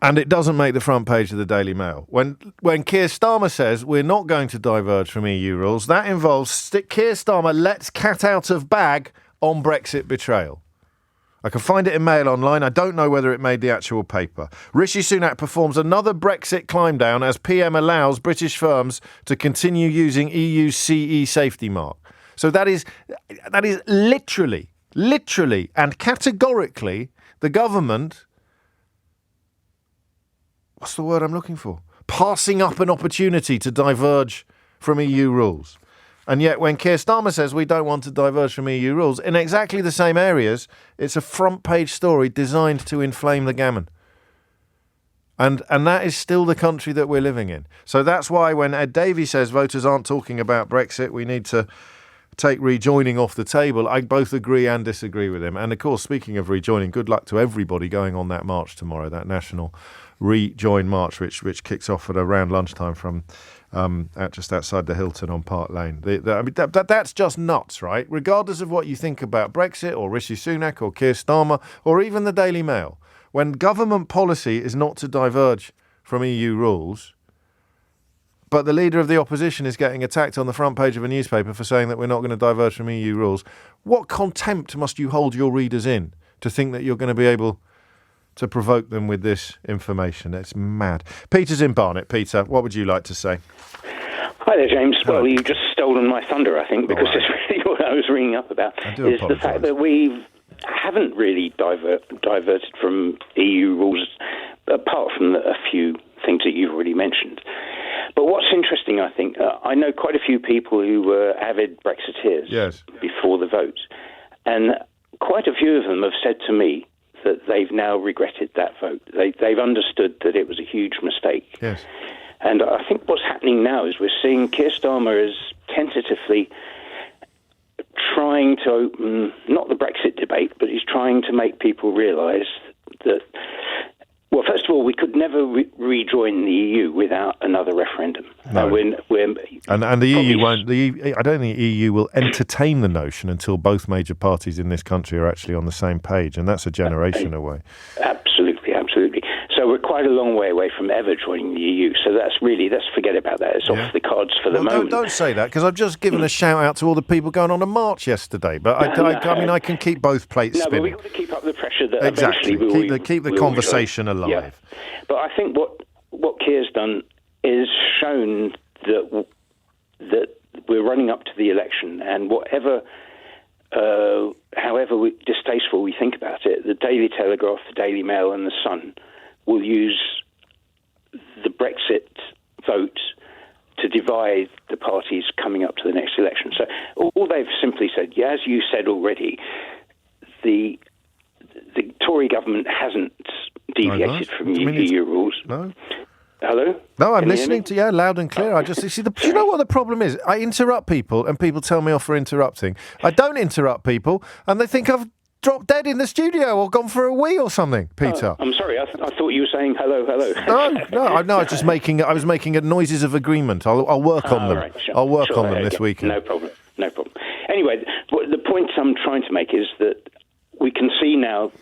And it doesn't make the front page of the Daily Mail. When Keir Starmer says we're not going to diverge from EU rules, that involves Keir Starmer lets cat out of bag on Brexit betrayal. I can find it in Mail Online. I don't know whether it made the actual paper. Rishi Sunak performs another Brexit climb down as PM allows British firms to continue using EU CE safety mark. So that is literally and categorically the government... What's the word I'm looking for? Passing up an opportunity to diverge from EU rules. And yet when Keir Starmer says we don't want to diverge from EU rules, in exactly the same areas, it's a front page story designed to inflame the gammon. And that is still the country that we're living in. So that's why when Ed Davey says voters aren't talking about Brexit, we need to take rejoining off the table, I both agree and disagree with him. And of course, speaking of rejoining, good luck to everybody going on that march tomorrow, that national rejoin march, which kicks off at around lunchtime from just outside the Hilton on Park Lane. That's just nuts, right? Regardless of what you think about Brexit or Rishi Sunak or Keir Starmer or even the Daily Mail, when government policy is not to diverge from EU rules, but the leader of the opposition is getting attacked on the front page of a newspaper for saying that we're not going to diverge from EU rules, what contempt must you hold your readers in to think that you're going to be able to provoke them with this information? It's mad. Peter's in Barnet. Peter, what would you like to say? Hi there, James. Well, you've just stolen my thunder, I think, because it's really what I was ringing up about. Is the fact that we haven't really diverted from EU rules, apart from a few things that you've already mentioned. But what's interesting, I think, I know quite a few people who were avid Brexiteers before the vote, and quite a few of them have said to me that they've now regretted that vote. They've understood that it was a huge mistake. Yes. And I think what's happening now is we're seeing Keir Starmer as tentatively trying to open, not the Brexit debate, but he's trying to make people realise that, well, first of all, we could never rejoin the EU without another referendum. No. And the EU won't. I don't think the EU will entertain the notion until both major parties in this country are actually on the same page, and that's a generation away. Absolutely. So we're quite a long way away from ever joining the EU. So let's forget about that. It's off the cards for the moment. Don't say that, because I've just given a shout out to all the people going on a march yesterday. But I mean, I can keep both plates spinning. But we've got to keep up the pressure that exactly. eventually Keep the conversation alive. Yeah. But I think what Keir's done is shown that we're running up to the election, and however distasteful we think about it, the Daily Telegraph, the Daily Mail and the Sun will use the Brexit vote to divide the parties coming up to the next election. So all they've simply said, as you said already, the Tory government hasn't deviated from EU rules. No. Hello? No, I'm listening to you loud and clear. Do you know what the problem is? I interrupt people and people tell me off for interrupting. I don't interrupt people and they think I've dropped dead in the studio or gone for a wee or something, Peter. I'm sorry. I thought you were saying hello. No. I was just making noises of agreement. I'll work on them. Right, sure, I'll work on them this weekend. No problem. Anyway, the point I'm trying to make is that we can see now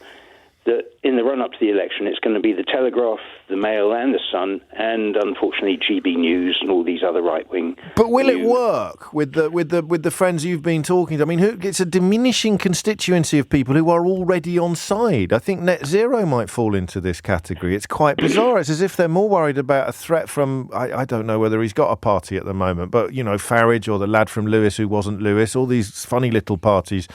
that in the run-up to the election, it's going to be the Telegraph, the Mail and the Sun, and unfortunately GB News and all these other right-wing. But will it work with the friends you've been talking to? I mean, it's a diminishing constituency of people who are already on side. I think Net Zero might fall into this category. It's quite bizarre. It's as if they're more worried about a threat from, I don't know whether he's got a party at the moment, but, Farage or the lad from Lewis who wasn't Lewis, all these funny little parties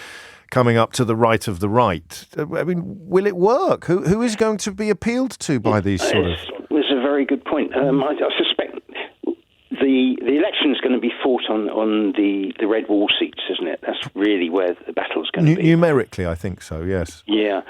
coming up to the right of the right. I mean, will it work? Who is going to be appealed to by these sort of... It's a very good point. I suspect the election is going to be fought on the red wall seats, isn't it? That's really where the battle is going to be. Numerically, I think so, yes. Yeah.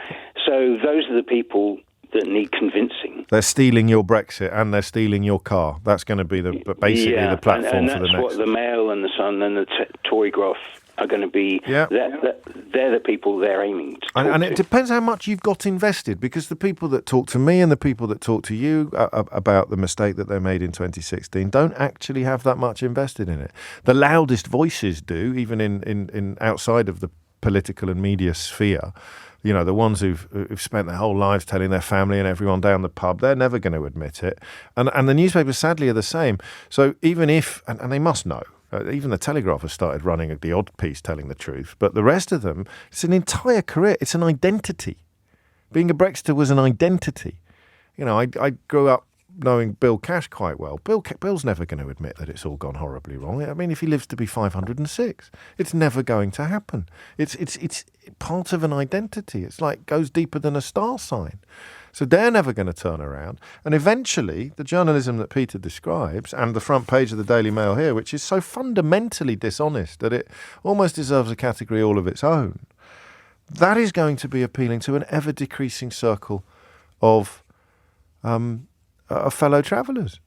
So those are the people that need convincing. They're stealing your Brexit and they're stealing your car. That's going to be the platform for the next... And that's what the Mail and the Sun and the Tory Graph are going to be. Yeah. They're the people they're aiming to talk and to. It depends how much you've got invested, because the people that talk to me and the people that talk to you about the mistake that they made in 2016 don't actually have that much invested in it. The loudest voices do, even in outside of the political and media sphere, you know, the ones who've spent their whole lives telling their family and everyone down the pub, they're never going to admit it. And the newspapers, sadly, are the same. So even if, and they must know, even the Telegraph has started running the odd piece telling the truth, but the rest of them, it's an entire career. It's an identity. Being a Brexiter was an identity. You know, I grew up knowing Bill Cash quite well. Bill's never going to admit that it's all gone horribly wrong. I mean, if he lives to be 506, it's never going to happen. It's part of an identity. It's like goes deeper than a star sign. So they're never going to turn around. And eventually, the journalism that Peter describes and the front page of the Daily Mail here, which is so fundamentally dishonest that it almost deserves a category all of its own, that is going to be appealing to an ever-decreasing circle of fellow travellers.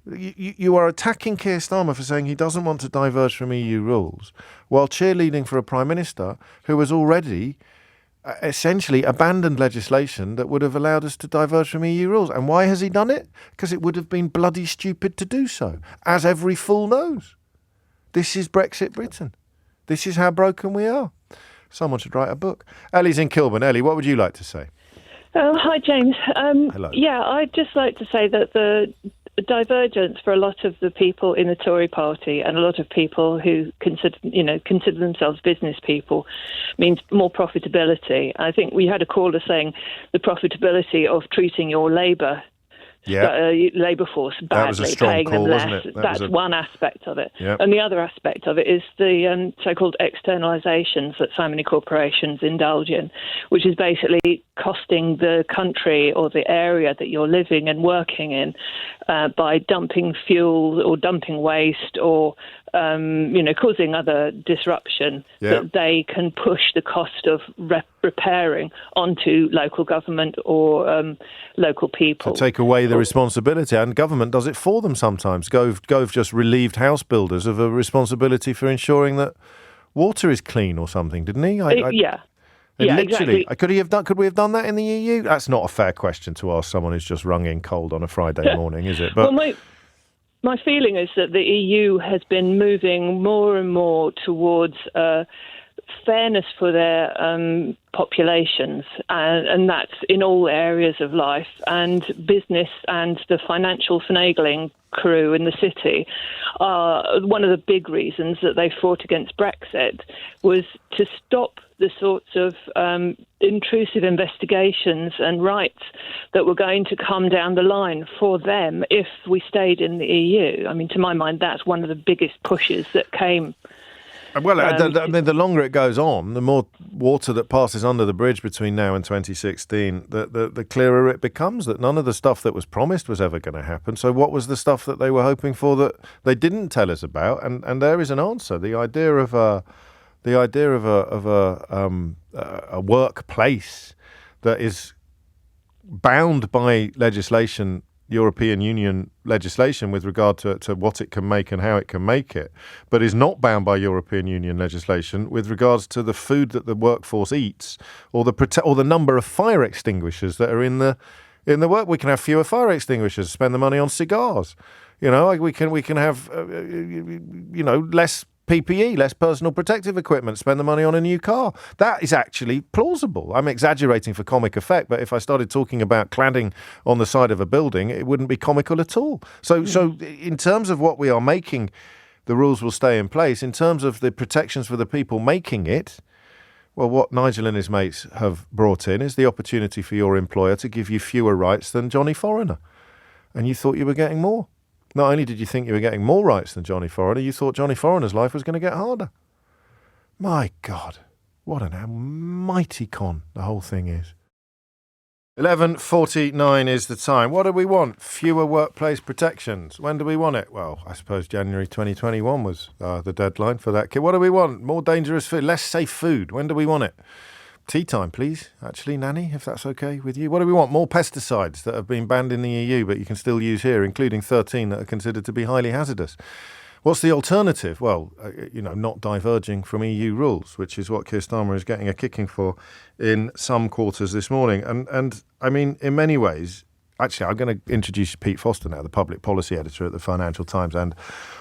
You are attacking Keir Starmer for saying he doesn't want to diverge from EU rules, while cheerleading for a Prime Minister who has already essentially abandoned legislation that would have allowed us to diverge from EU rules. And why has he done it? Because it would have been bloody stupid to do so, as every fool knows. This is Brexit Britain. This is how broken we are. Someone should write a book. Ellie's in Kilburn. Ellie, what would you like to say? Oh, hi, James. Hello. Yeah, I'd just like to say that the divergence for a lot of the people in the Tory party and a lot of people who consider themselves business people means more profitability. I think we had a caller saying the profitability of treating your labour force badly, paying them less. That's one aspect of it. Yep. And the other aspect of it is the so-called externalisations that so many corporations indulge in, which is basically costing the country or the area that you're living and working in by dumping fuel or dumping waste or causing other disruption, that they can push the cost of repairing onto local government or local people. To take away the responsibility, and government does it for them sometimes. Gove just relieved house builders of a responsibility for ensuring that water is clean or something, didn't he? Exactly. Could we have done that in the EU? That's not a fair question to ask someone who's just rung in cold on a Friday morning, is it? But my feeling is that the EU has been moving more and more towards fairness for their populations, and that's in all areas of life. And business and the financial finagling crew in the city are one of the big reasons that they fought against Brexit, was to stop the sorts of intrusive investigations and rights that were going to come down the line for them if we stayed in the EU. I mean, to my mind, that's one of the biggest pushes that came. Well, the longer it goes on, the more water that passes under the bridge between now and 2016, the clearer it becomes that none of the stuff that was promised was ever going to happen. So what was the stuff that they were hoping for that they didn't tell us about? And there is an answer. The idea of a workplace that is bound by legislation, European Union legislation with regard to what it can make and how it can make it, but is not bound by European Union legislation with regards to the food that the workforce eats or the number of fire extinguishers that are in the work. We can have fewer fire extinguishers, spend the money on cigars. You know, we can have less PPE, less personal protective equipment, spend the money on a new car. That is actually plausible. I'm exaggerating for comic effect, but if I started talking about cladding on the side of a building, it wouldn't be comical at all. So in terms of what we are making, the rules will stay in place. In terms of the protections for the people making it, well, what Nigel and his mates have brought in is the opportunity for your employer to give you fewer rights than Johnny Foreigner. And you thought you were getting more. Not only did you think you were getting more rights than Johnny Foreigner, you thought Johnny Foreigner's life was going to get harder. My God, what an almighty con the whole thing is. 11:49 is the time. What do we want? Fewer workplace protections. When do we want it? Well, I suppose January 2021 was the deadline for that. What do we want? More dangerous food, less safe food. When do we want it? Tea time, please. Actually, Nanny, if that's okay with you. What do we want? More pesticides that have been banned in the EU, but you can still use here, including 13 that are considered to be highly hazardous. What's the alternative? Well, not diverging from EU rules, which is what Keir Starmer is getting a kicking for in some quarters this morning. And I mean, in many ways, Actually, I'm going to introduce Pete Foster now, the public policy editor at the Financial Times and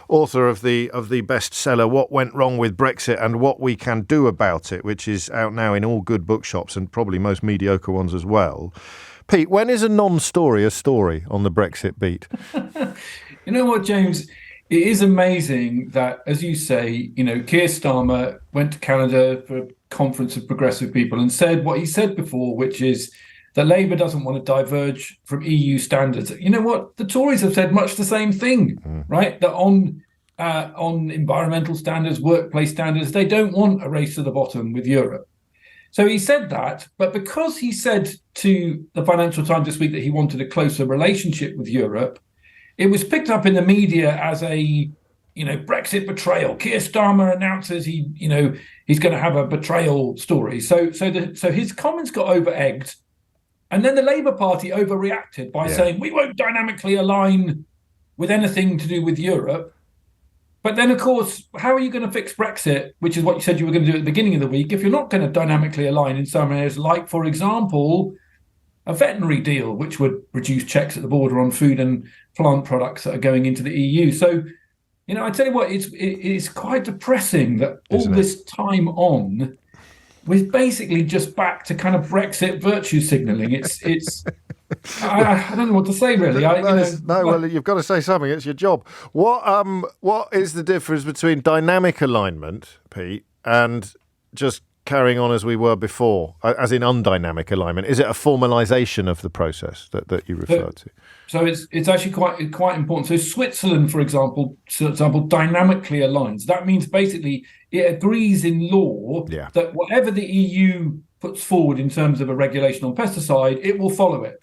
author of the bestseller "What Went Wrong with Brexit and What We Can Do About It," which is out now in all good bookshops and probably most mediocre ones as well. Pete, when is a non-story a story on the Brexit beat? You know what, James? It is amazing that, as you say, Keir Starmer went to Canada for a conference of progressive people and said what he said before, which is that Labour doesn't want to diverge from EU standards. You know what? The Tories have said much the same thing, right? That on environmental standards, workplace standards, they don't want a race to the bottom with Europe. So he said that, but because he said to the Financial Times this week that he wanted a closer relationship with Europe, it was picked up in the media as a, Brexit betrayal. Keir Starmer announces he's going to have a betrayal story. So his comments got over-egged. And then the Labour Party overreacted by saying, we won't dynamically align with anything to do with Europe. But then, of course, how are you going to fix Brexit, which is what you said you were going to do at the beginning of the week, if you're not going to dynamically align in some areas, like, for example, a veterinary deal, which would reduce checks at the border on food and plant products that are going into the EU. So, I tell you what, it's quite depressing that all this time on, we're basically just back to kind of Brexit virtue signalling. It's I don't know what to say, really. Well, you've got to say something. It's your job. What is the difference between dynamic alignment, Pete, and just carrying on as we were before, as in undynamic alignment? Is it a formalisation of the process that you refer to? So it's actually quite important. So Switzerland, for example, dynamically aligns. That means basically it agrees in law that whatever the EU puts forward in terms of a regulation on pesticide, it will follow it.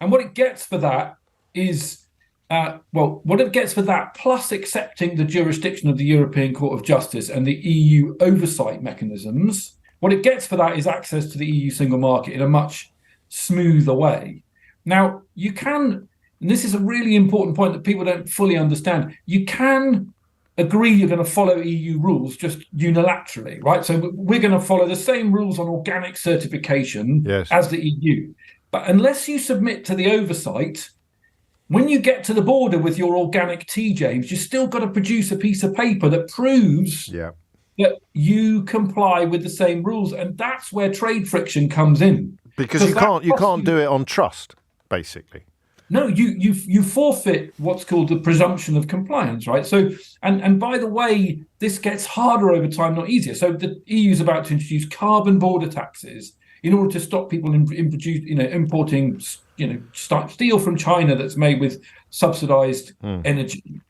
And what it gets for that is, plus accepting the jurisdiction of the European Court of Justice and the EU oversight mechanisms, what it gets for that is access to the EU single market in a much smoother way. Now, you can, and this is a really important point that people don't fully understand, you can agree you're going to follow EU rules just unilaterally, right? So we're going to follow the same rules on organic certification as the EU. But unless you submit to the oversight, when you get to the border with your organic tea, James, you've still got to produce a piece of paper that proves that you comply with the same rules. And that's where trade friction comes in. Because you can't do it on trust, basically. No, you forfeit what's called the presumption of compliance, right? So, and by the way, this gets harder over time, not easier. So the EU is about to introduce carbon border taxes in order to stop people importing, steel from China that's made with subsidized energy.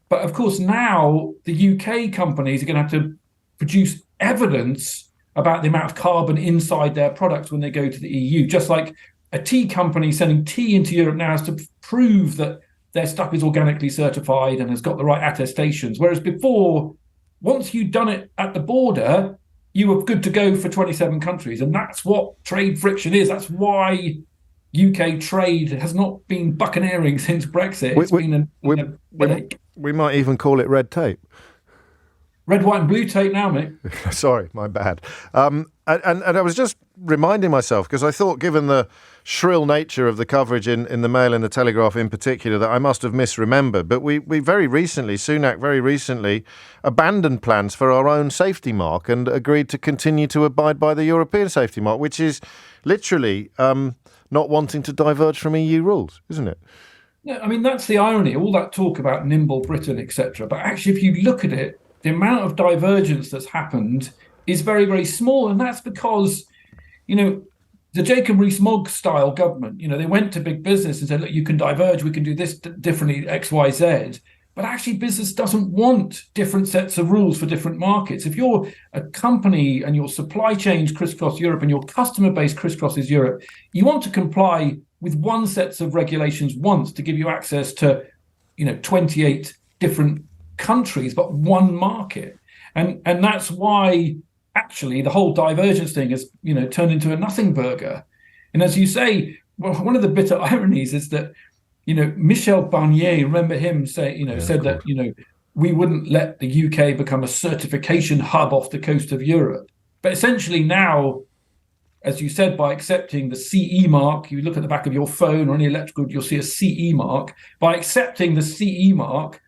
But of course, now the UK companies are going to have to produce evidence about the amount of carbon inside their products when they go to the EU, just like a tea company sending tea into Europe now has to prove that their stuff is organically certified and has got the right attestations. Whereas before, once you'd done it at the border, you were good to go for 27 countries. And that's what trade friction is. That's why UK trade has not been buccaneering since Brexit. It's been we might even call it red tape. Red, white and blue tape now, mate. Sorry, my bad. And I was just reminding myself, because I thought, given the shrill nature of the coverage in the Mail and the Telegraph in particular, that I must have misremembered. But we very recently, Sunak very recently, abandoned plans for our own safety mark and agreed to continue to abide by the European safety mark, which is literally not wanting to diverge from EU rules, isn't it? Yeah, I mean, that's the irony, all that talk about nimble Britain, etc. But actually, if you look at it, the amount of divergence that's happened is very, very small. And that's because, the Jacob Rees-Mogg style government, they went to big business and said, look, you can diverge, we can do this differently, X, Y, Z. But actually, business doesn't want different sets of rules for different markets. If you're a company and your supply chains crisscross Europe and your customer base crisscrosses Europe, you want to comply with one set of regulations once to give you access to, 28 different countries, but one market. And that's why actually the whole divergence thing has, turned into a nothing burger. And as you say, well, one of the bitter ironies is that, Michel Barnier, remember him said that, we wouldn't let the UK become a certification hub off the coast of Europe. But essentially now as you said, by accepting the CE mark, you look at the back of your phone or any electrical, you'll see a CE mark. By accepting the CE mark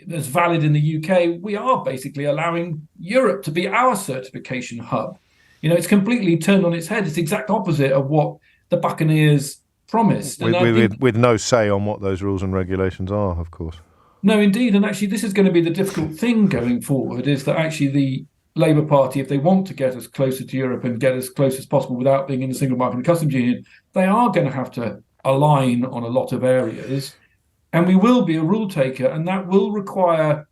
that's valid in the UK, we are basically allowing Europe to be our certification hub. It's completely turned on its head. It's the exact opposite of what the Buccaneers promised. With no say on what those rules and regulations are, of course. No, indeed. And actually, this is going to be the difficult thing going forward, is that actually the Labour Party, if they want to get us closer to Europe and get as close as possible without being in the single market and customs union, they are going to have to align on a lot of areas. And we will be a rule taker, and that will require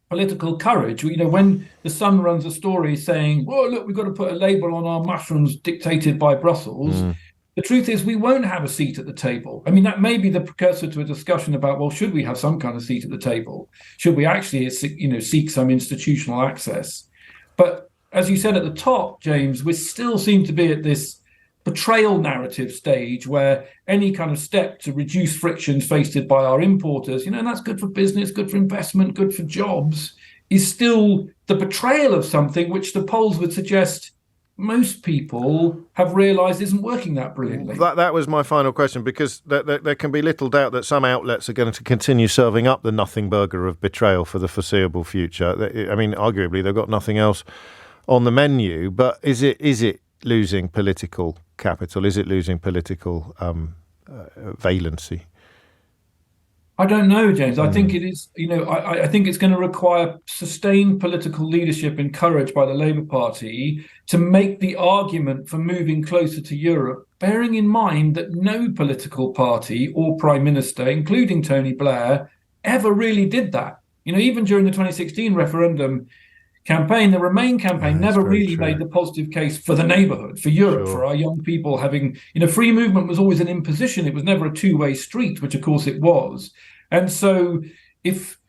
political courage. When the Sun runs a story saying, well, look, we've got to put a label on our mushrooms dictated by Brussels. The truth is we won't have a seat at the table. I mean, that may be the precursor to a discussion about, well, should we have some kind of seat at the table? Should we actually, seek some institutional access? But as you said at the top, James, we still seem to be at this betrayal narrative stage where any kind of step to reduce frictions faced by our importers, and that's good for business, good for investment, good for jobs, is still the betrayal of something which the polls would suggest most people have realised isn't working that brilliantly. That was my final question, because there can be little doubt that some outlets are going to continue serving up the nothing burger of betrayal for the foreseeable future. I mean, arguably, they've got nothing else on the menu, but is it losing political capital? Is it losing political valency? I don't know, James. I think it is, I think it's going to require sustained political leadership and courage by the Labour Party to make the argument for moving closer to Europe, bearing in mind that no political party or Prime Minister, including Tony Blair, ever really did that. Even during the 2016 referendum campaign, the Remain campaign never really made the positive case for the neighbourhood, for Europe, for our young people having, free movement was always an imposition. It was never a two-way street, which of course it was. And so if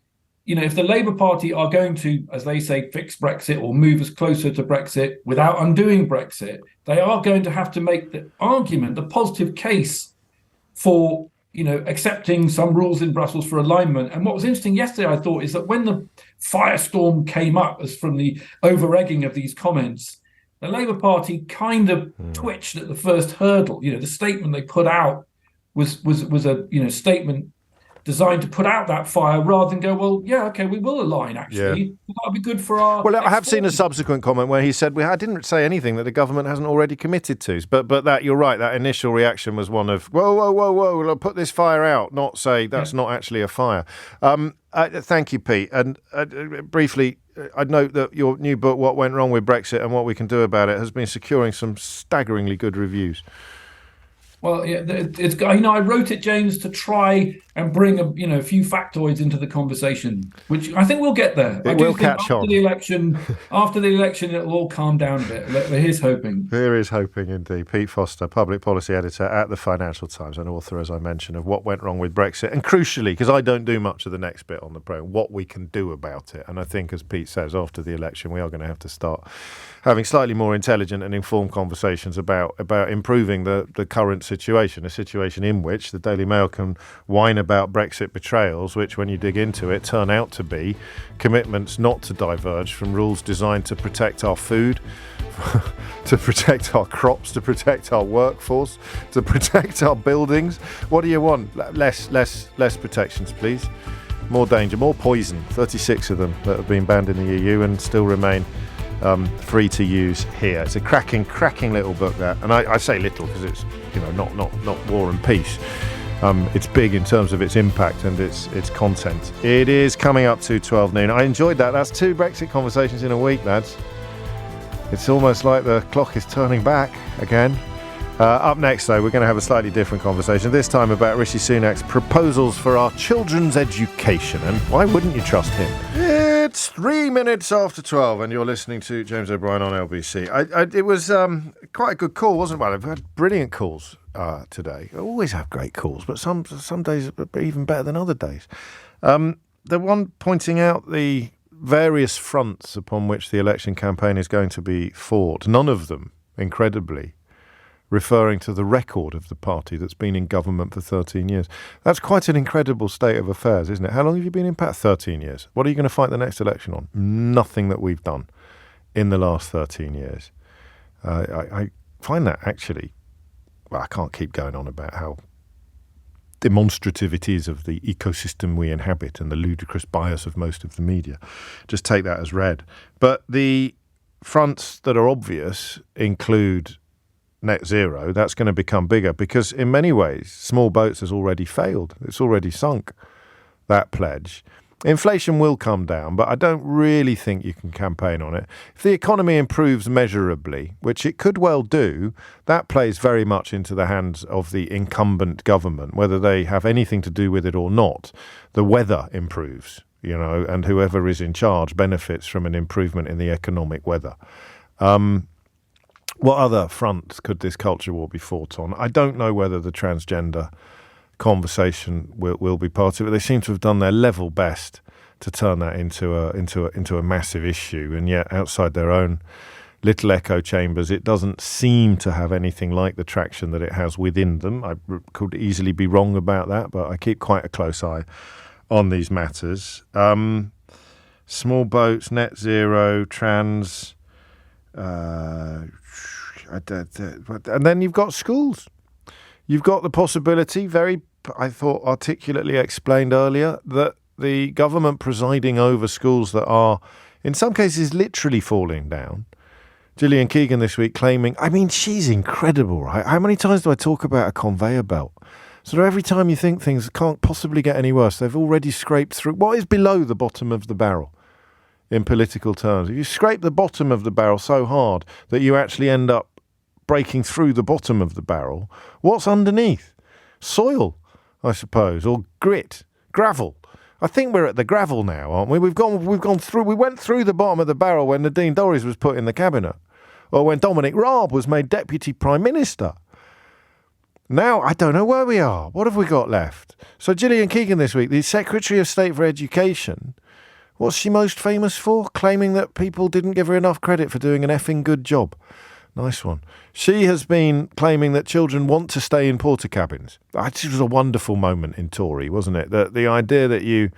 the Labour Party are going to, as they say, fix Brexit or move us closer to Brexit without undoing Brexit, they are going to have to make the argument, the positive case for accepting some rules in Brussels for alignment. And what was interesting yesterday, I thought, is that when the firestorm came up as from the over-egging of these comments, the Labour Party kind of twitched at the first hurdle. The statement they put out was a statement designed to put out that fire rather than go, well, yeah, okay, we will align, actually. Yeah. That'll be good for our... Well, I have seen a subsequent comment where he said, I didn't say anything that the government hasn't already committed to. But that, you're right, that initial reaction was one of, whoa, put this fire out, not say that's not actually a fire. Thank you, Pete. And briefly, I'd note that your new book, What Went Wrong with Brexit and What We Can Do About It, has been securing some staggeringly good reviews. Well, yeah, it's I wrote it, James, to try and bring a few factoids into the conversation, which I think we'll get there. It will catch on. After the election, it'll all calm down a bit. Here's hoping. There is hoping indeed. Pete Foster, public policy editor at the Financial Times, and author, as I mentioned, of What Went Wrong with Brexit, and crucially, because I don't do much of the next bit on the program, what we can do about it. And I think, as Pete says, after the election, we are going to have to start having slightly more intelligent and informed conversations about improving the current situation, a situation in which the Daily Mail can whine about Brexit betrayals, which, when you dig into it, turn out to be commitments not to diverge from rules designed to protect our food, to protect our crops, to protect our workforce, to protect our buildings. What do you want? Less protections, please. More danger, more poison. 36 of them that have been banned in the EU and still remain free to use here. It's a cracking little book, that, and I say little because it's not War and Peace. It's big in terms of its impact and its content. It is coming up to 12 noon. I enjoyed that. That's 2 Brexit conversations in a week, lads. It's almost like the clock is turning back again. Up next, though, we're going to have a slightly different conversation, this time about Rishi Sunak's proposals for our children's education. And why wouldn't you trust him? It's 3 minutes after 12, and you're listening to James O'Brien on LBC. It was quite a good call, wasn't it? Well, I've had brilliant calls today. I always have great calls, but some days are even better than other days. The one pointing out the various fronts upon which the election campaign is going to be fought, none of them, incredibly, referring to the record of the party that's been in government for 13 years. That's quite an incredible state of affairs, isn't it? How long have you been in power? 13 years. What are you going to fight the next election on? Nothing that we've done in the last 13 years. I find that actually, well, I can't keep going on about how demonstrative it is of the ecosystem we inhabit and the ludicrous bias of most of the media. Just take that as read. But the fronts that are obvious include net zero. That's going to become bigger because in many ways, small boats has already failed. It's already sunk, that pledge. Inflation will come down, but I don't really think you can campaign on it. If the economy improves measurably, which it could well do, that plays very much into the hands of the incumbent government, whether they have anything to do with it or not. The weather improves, and whoever is in charge benefits from an improvement in the economic weather. What other fronts could this culture war be fought on? I don't know whether the transgender conversation will be part of it. They seem to have done their level best to turn that into a massive issue, and yet outside their own little echo chambers, it doesn't seem to have anything like the traction that it has within them. I could easily be wrong about that, but I keep quite a close eye on these matters. Small boats, net zero, trans, and then you've got schools. You've got the possibility, I thought, articulately explained earlier, that the government presiding over schools that are, in some cases, literally falling down. Gillian Keegan this week claiming, she's incredible, right? How many times do I talk about a conveyor belt? So every time you think things can't possibly get any worse, they've already scraped through. What is below the bottom of the barrel in political terms? If you scrape the bottom of the barrel so hard that you actually end up breaking through the bottom of the barrel, what's underneath? Soil, I suppose, or grit, gravel. I think we're at the gravel now, aren't we? We went through the bottom of the barrel when Nadine Dorries was put in the cabinet, or when Dominic Raab was made Deputy Prime Minister. Now, I don't know where we are. What have we got left? So Gillian Keegan this week, the Secretary of State for Education, what's she most famous for? Claiming that people didn't give her enough credit for doing an effing good job. Nice one. She has been claiming that children want to stay in porta cabins. It was a wonderful moment in Tory, wasn't it? The idea that you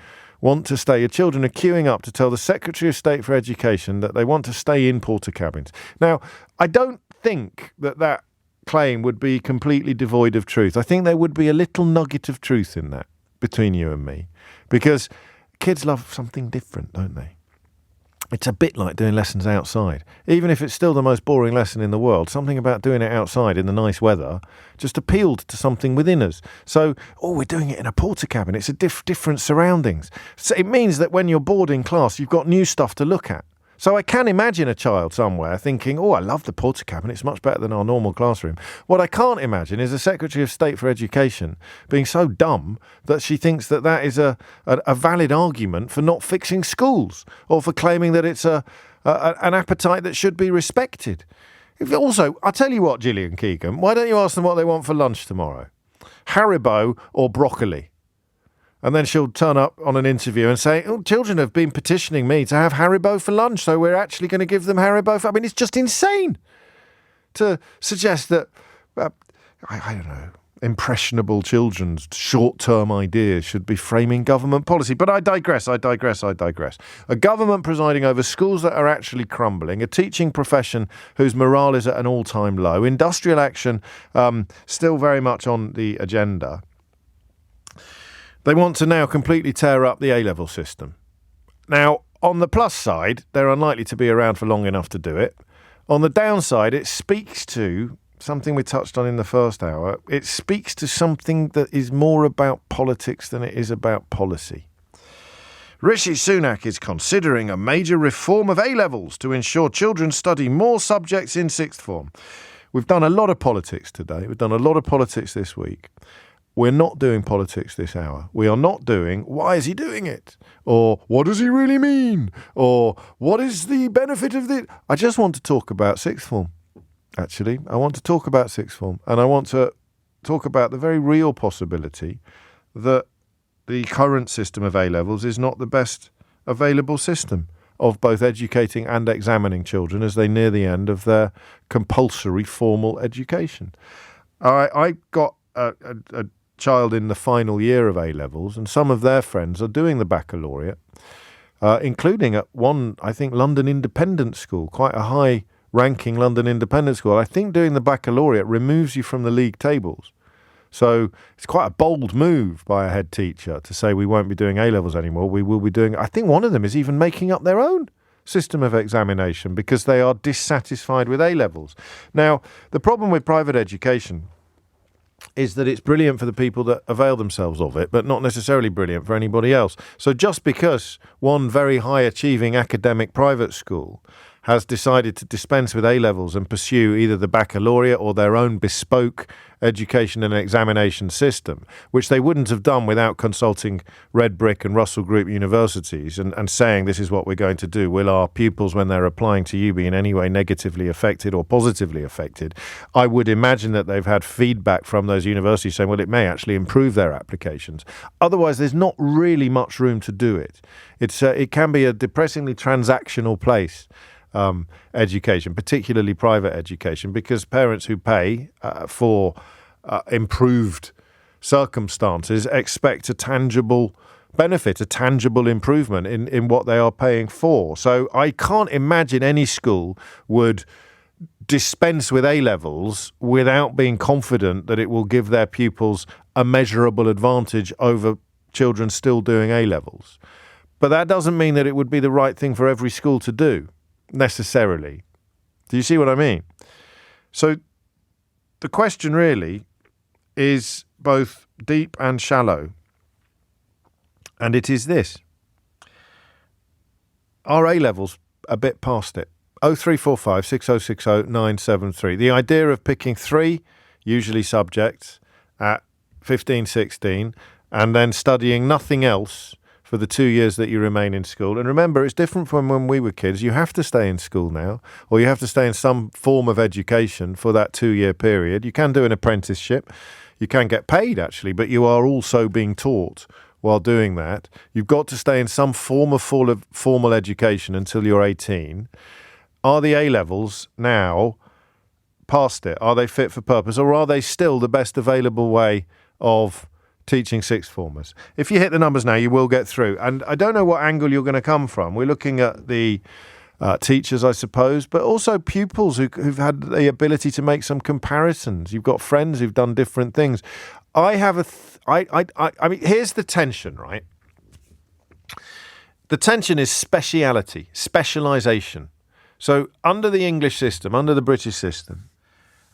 want to stay, your children are queuing up to tell the Secretary of State for Education that they want to stay in porta cabins. Now, I don't think that claim would be completely devoid of truth. I think there would be a little nugget of truth in that between you and me, because kids love something different, don't they? It's a bit like doing lessons outside. Even if it's still the most boring lesson in the world, something about doing it outside in the nice weather just appealed to something within us. So, we're doing it in a porta cabin. It's a different surroundings. So it means that when you're bored in class, you've got new stuff to look at. So I can imagine a child somewhere thinking, I love the porta cabin. It's much better than our normal classroom. What I can't imagine is a Secretary of State for Education being so dumb that she thinks that is a valid argument for not fixing schools or for claiming that it's an appetite that should be respected. Also, I'll tell you what, Gillian Keegan, why don't you ask them what they want for lunch tomorrow? Haribo or broccoli? And then she'll turn up on an interview and say, children have been petitioning me to have Haribo for lunch, so we're actually going to give them Haribo for... it's just insane to suggest that, I don't know, impressionable children's short-term ideas should be framing government policy. But I digress. A government presiding over schools that are actually crumbling, a teaching profession whose morale is at an all-time low, industrial action still very much on the agenda. They want to now completely tear up the A-level system. Now, on the plus side, they're unlikely to be around for long enough to do it. On the downside, it speaks to something we touched on in the first hour. It speaks to something that is more about politics than it is about policy. Rishi Sunak is considering a major reform of A-levels to ensure children study more subjects in sixth form. We've done a lot of politics today. We've done a lot of politics this week. We're not doing politics this hour. We are not doing, why is he doing it? Or what does he really mean? Or what is the benefit of this? I just want to talk about sixth form, actually. I want to talk about sixth form. And I want to talk about the very real possibility that the current system of A-levels is not the best available system of both educating and examining children as they near the end of their compulsory formal education. I got a child in the final year of A-levels, and some of their friends are doing the baccalaureate, including at one, I think, London independent school, quite a high ranking London Independent School. I think doing the baccalaureate removes you from the league tables. So it's quite a bold move by a head teacher to say we won't be doing A-levels anymore. We will be doing, I think one of them is even making up their own system of examination because they are dissatisfied with A-levels. Now, the problem with private education is that it's brilliant for the people that avail themselves of it, but not necessarily brilliant for anybody else. So just because one very high-achieving academic private school has decided to dispense with A-levels and pursue either the baccalaureate or their own bespoke education and examination system, which they wouldn't have done without consulting Red Brick and Russell Group universities and saying this is what we're going to do. Will our pupils, when they're applying to you, be in any way negatively affected or positively affected? I would imagine that they've had feedback from those universities saying, well, it may actually improve their applications. Otherwise, there's not really much room to do it. It can be a depressingly transactional place. Education, particularly private education, because parents who pay for improved circumstances expect a tangible benefit, a tangible improvement in what they are paying for. So I can't imagine any school would dispense with A-levels without being confident that it will give their pupils a measurable advantage over children still doing A-levels. But that doesn't mean that it would be the right thing for every school to do. Necessarily. Do you see what I mean? So the question really is both deep and shallow. And it is this. Are A-levels a bit past it? 0345 6060 973. The idea of picking 3, usually subjects, at 15, 16, and then studying nothing else for the 2 years that you remain in school. And remember, it's different from when we were kids. You have to stay in school now, or you have to stay in some form of education for that 2-year period. You can do an apprenticeship. You can get paid, actually, but you are also being taught while doing that. You've got to stay in some form of formal education until you're 18. Are the A-levels now past it? Are they fit for purpose, or are they still the best available way of teaching sixth formers? If you hit the numbers now, you will get through. And I don't know what angle you're going to come from. We're looking at the teachers, I suppose, but also pupils who've had the ability to make some comparisons. You've got friends who've done different things. I mean, here's the tension, right? The tension is speciality, specialisation. So under the English system, under the British system,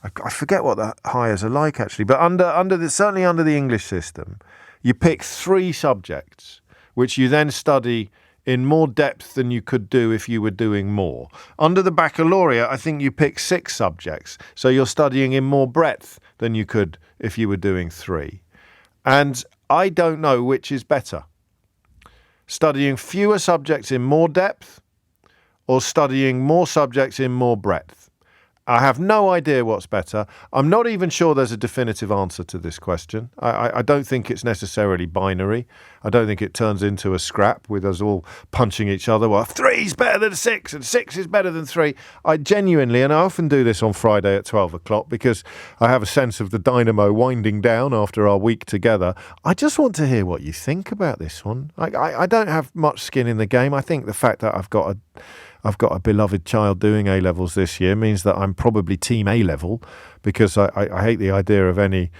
I forget what the hires are like, actually, but certainly under the English system, you pick 3 subjects, which you then study in more depth than you could do if you were doing more. Under the baccalaureate, I think you pick 6 subjects, so you're studying in more breadth than you could if you were doing 3. And I don't know which is better, studying fewer subjects in more depth or studying more subjects in more breadth. I have no idea what's better. I'm not even sure there's a definitive answer to this question. I don't think it's necessarily binary. I don't think it turns into a scrap with us all punching each other. Well, 3's better than 6 and 6 is better than 3. I genuinely, and I often do this on Friday at 12 o'clock because I have a sense of the dynamo winding down after our week together. I just want to hear what you think about this one. I don't have much skin in the game. I think the fact that I've got a beloved child doing A-levels this year means that I'm probably team A-level because I hate the idea of any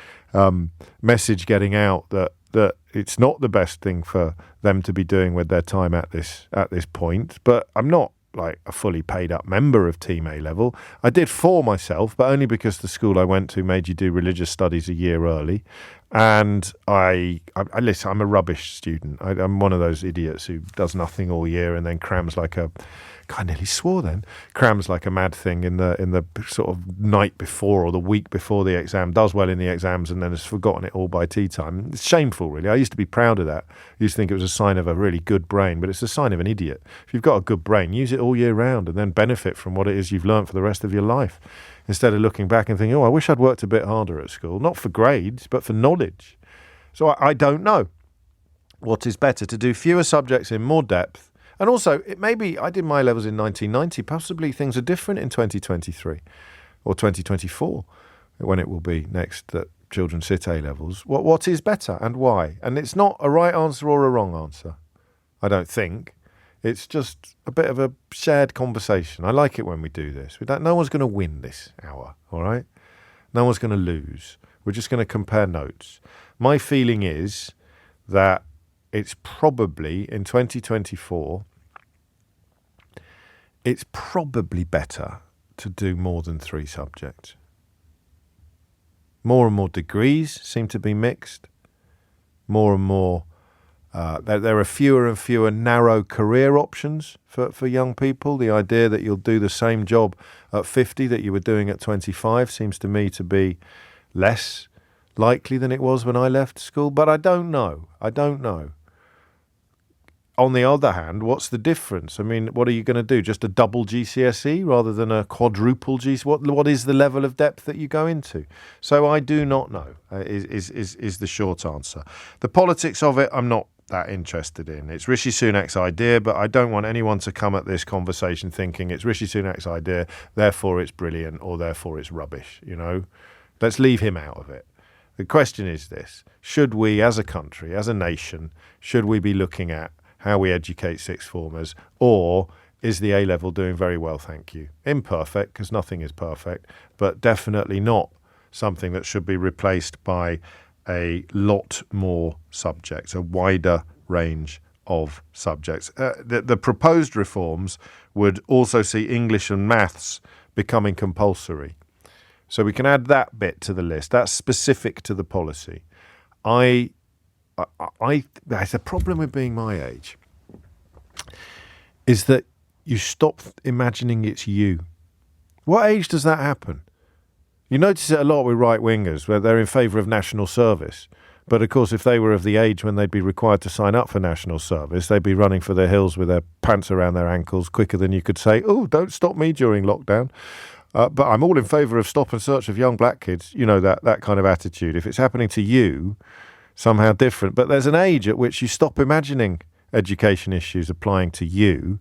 message getting out that it's not the best thing for them to be doing with their time at this point. But I'm not like a fully paid up member of Team A-level. I did for myself, but only because the school I went to made you do religious studies a year early. And I listen, I'm a rubbish student. I'm one of those idiots who does nothing all year and then crams like a... I nearly swore then. Crams like a mad thing in the sort of night before or the week before the exam, does well in the exams and then has forgotten it all by tea time. It's shameful, really. I used to be proud of that. I used to think it was a sign of a really good brain, but it's a sign of an idiot. If you've got a good brain, use it all year round and then benefit from what it is you've learned for the rest of your life, instead of looking back and thinking, oh, I wish I'd worked a bit harder at school, not for grades, but for knowledge. So I don't know what is better, to do fewer subjects in more depth. And also, it may be, I did my levels in 1990, possibly things are different in 2023 or 2024, when it will be next that children sit A-levels. What is better and why? And it's not a right answer or a wrong answer, I don't think. It's just a bit of a shared conversation. I like it when we do this. No one's going to win this hour, all right? No one's going to lose. We're just going to compare notes. My feeling is that it's probably, in 2024, it's probably better to do more than 3 subjects. More and more degrees seem to be mixed. More and more, there are fewer and fewer narrow career options for young people. The idea that you'll do the same job at 50 that you were doing at 25 seems to me to be less likely than it was when I left school. But I don't know. On the other hand, what's the difference? I mean, what are you going to do? Just a double GCSE rather than a quadruple GCSE? What is the level of depth that you go into? So I do not know, is the short answer. The politics of it, I'm not that interested in. It's Rishi Sunak's idea, but I don't want anyone to come at this conversation thinking it's Rishi Sunak's idea, therefore it's brilliant, or therefore it's rubbish, you know? Let's leave him out of it. The question is this: should we, as a country, as a nation, should we be looking at how we educate sixth formers, or is the A-level doing very well, thank you? Imperfect, because nothing is perfect, but definitely not something that should be replaced by a lot more subjects, a wider range of subjects. The proposed reforms would also see English and maths becoming compulsory. So we can add that bit to the list. That's specific to the policy. There's a problem with being my age, is that you stop imagining it's you. What age does that happen? You notice it a lot with right-wingers, where they're in favour of national service. But, of course, if they were of the age when they'd be required to sign up for national service, they'd be running for the hills with their pants around their ankles quicker than you could say, oh, don't stop me during lockdown. But I'm all in favour of stop and search of young black kids. You know, that kind of attitude. If it's happening to you, somehow different. But there's an age at which you stop imagining education issues applying to you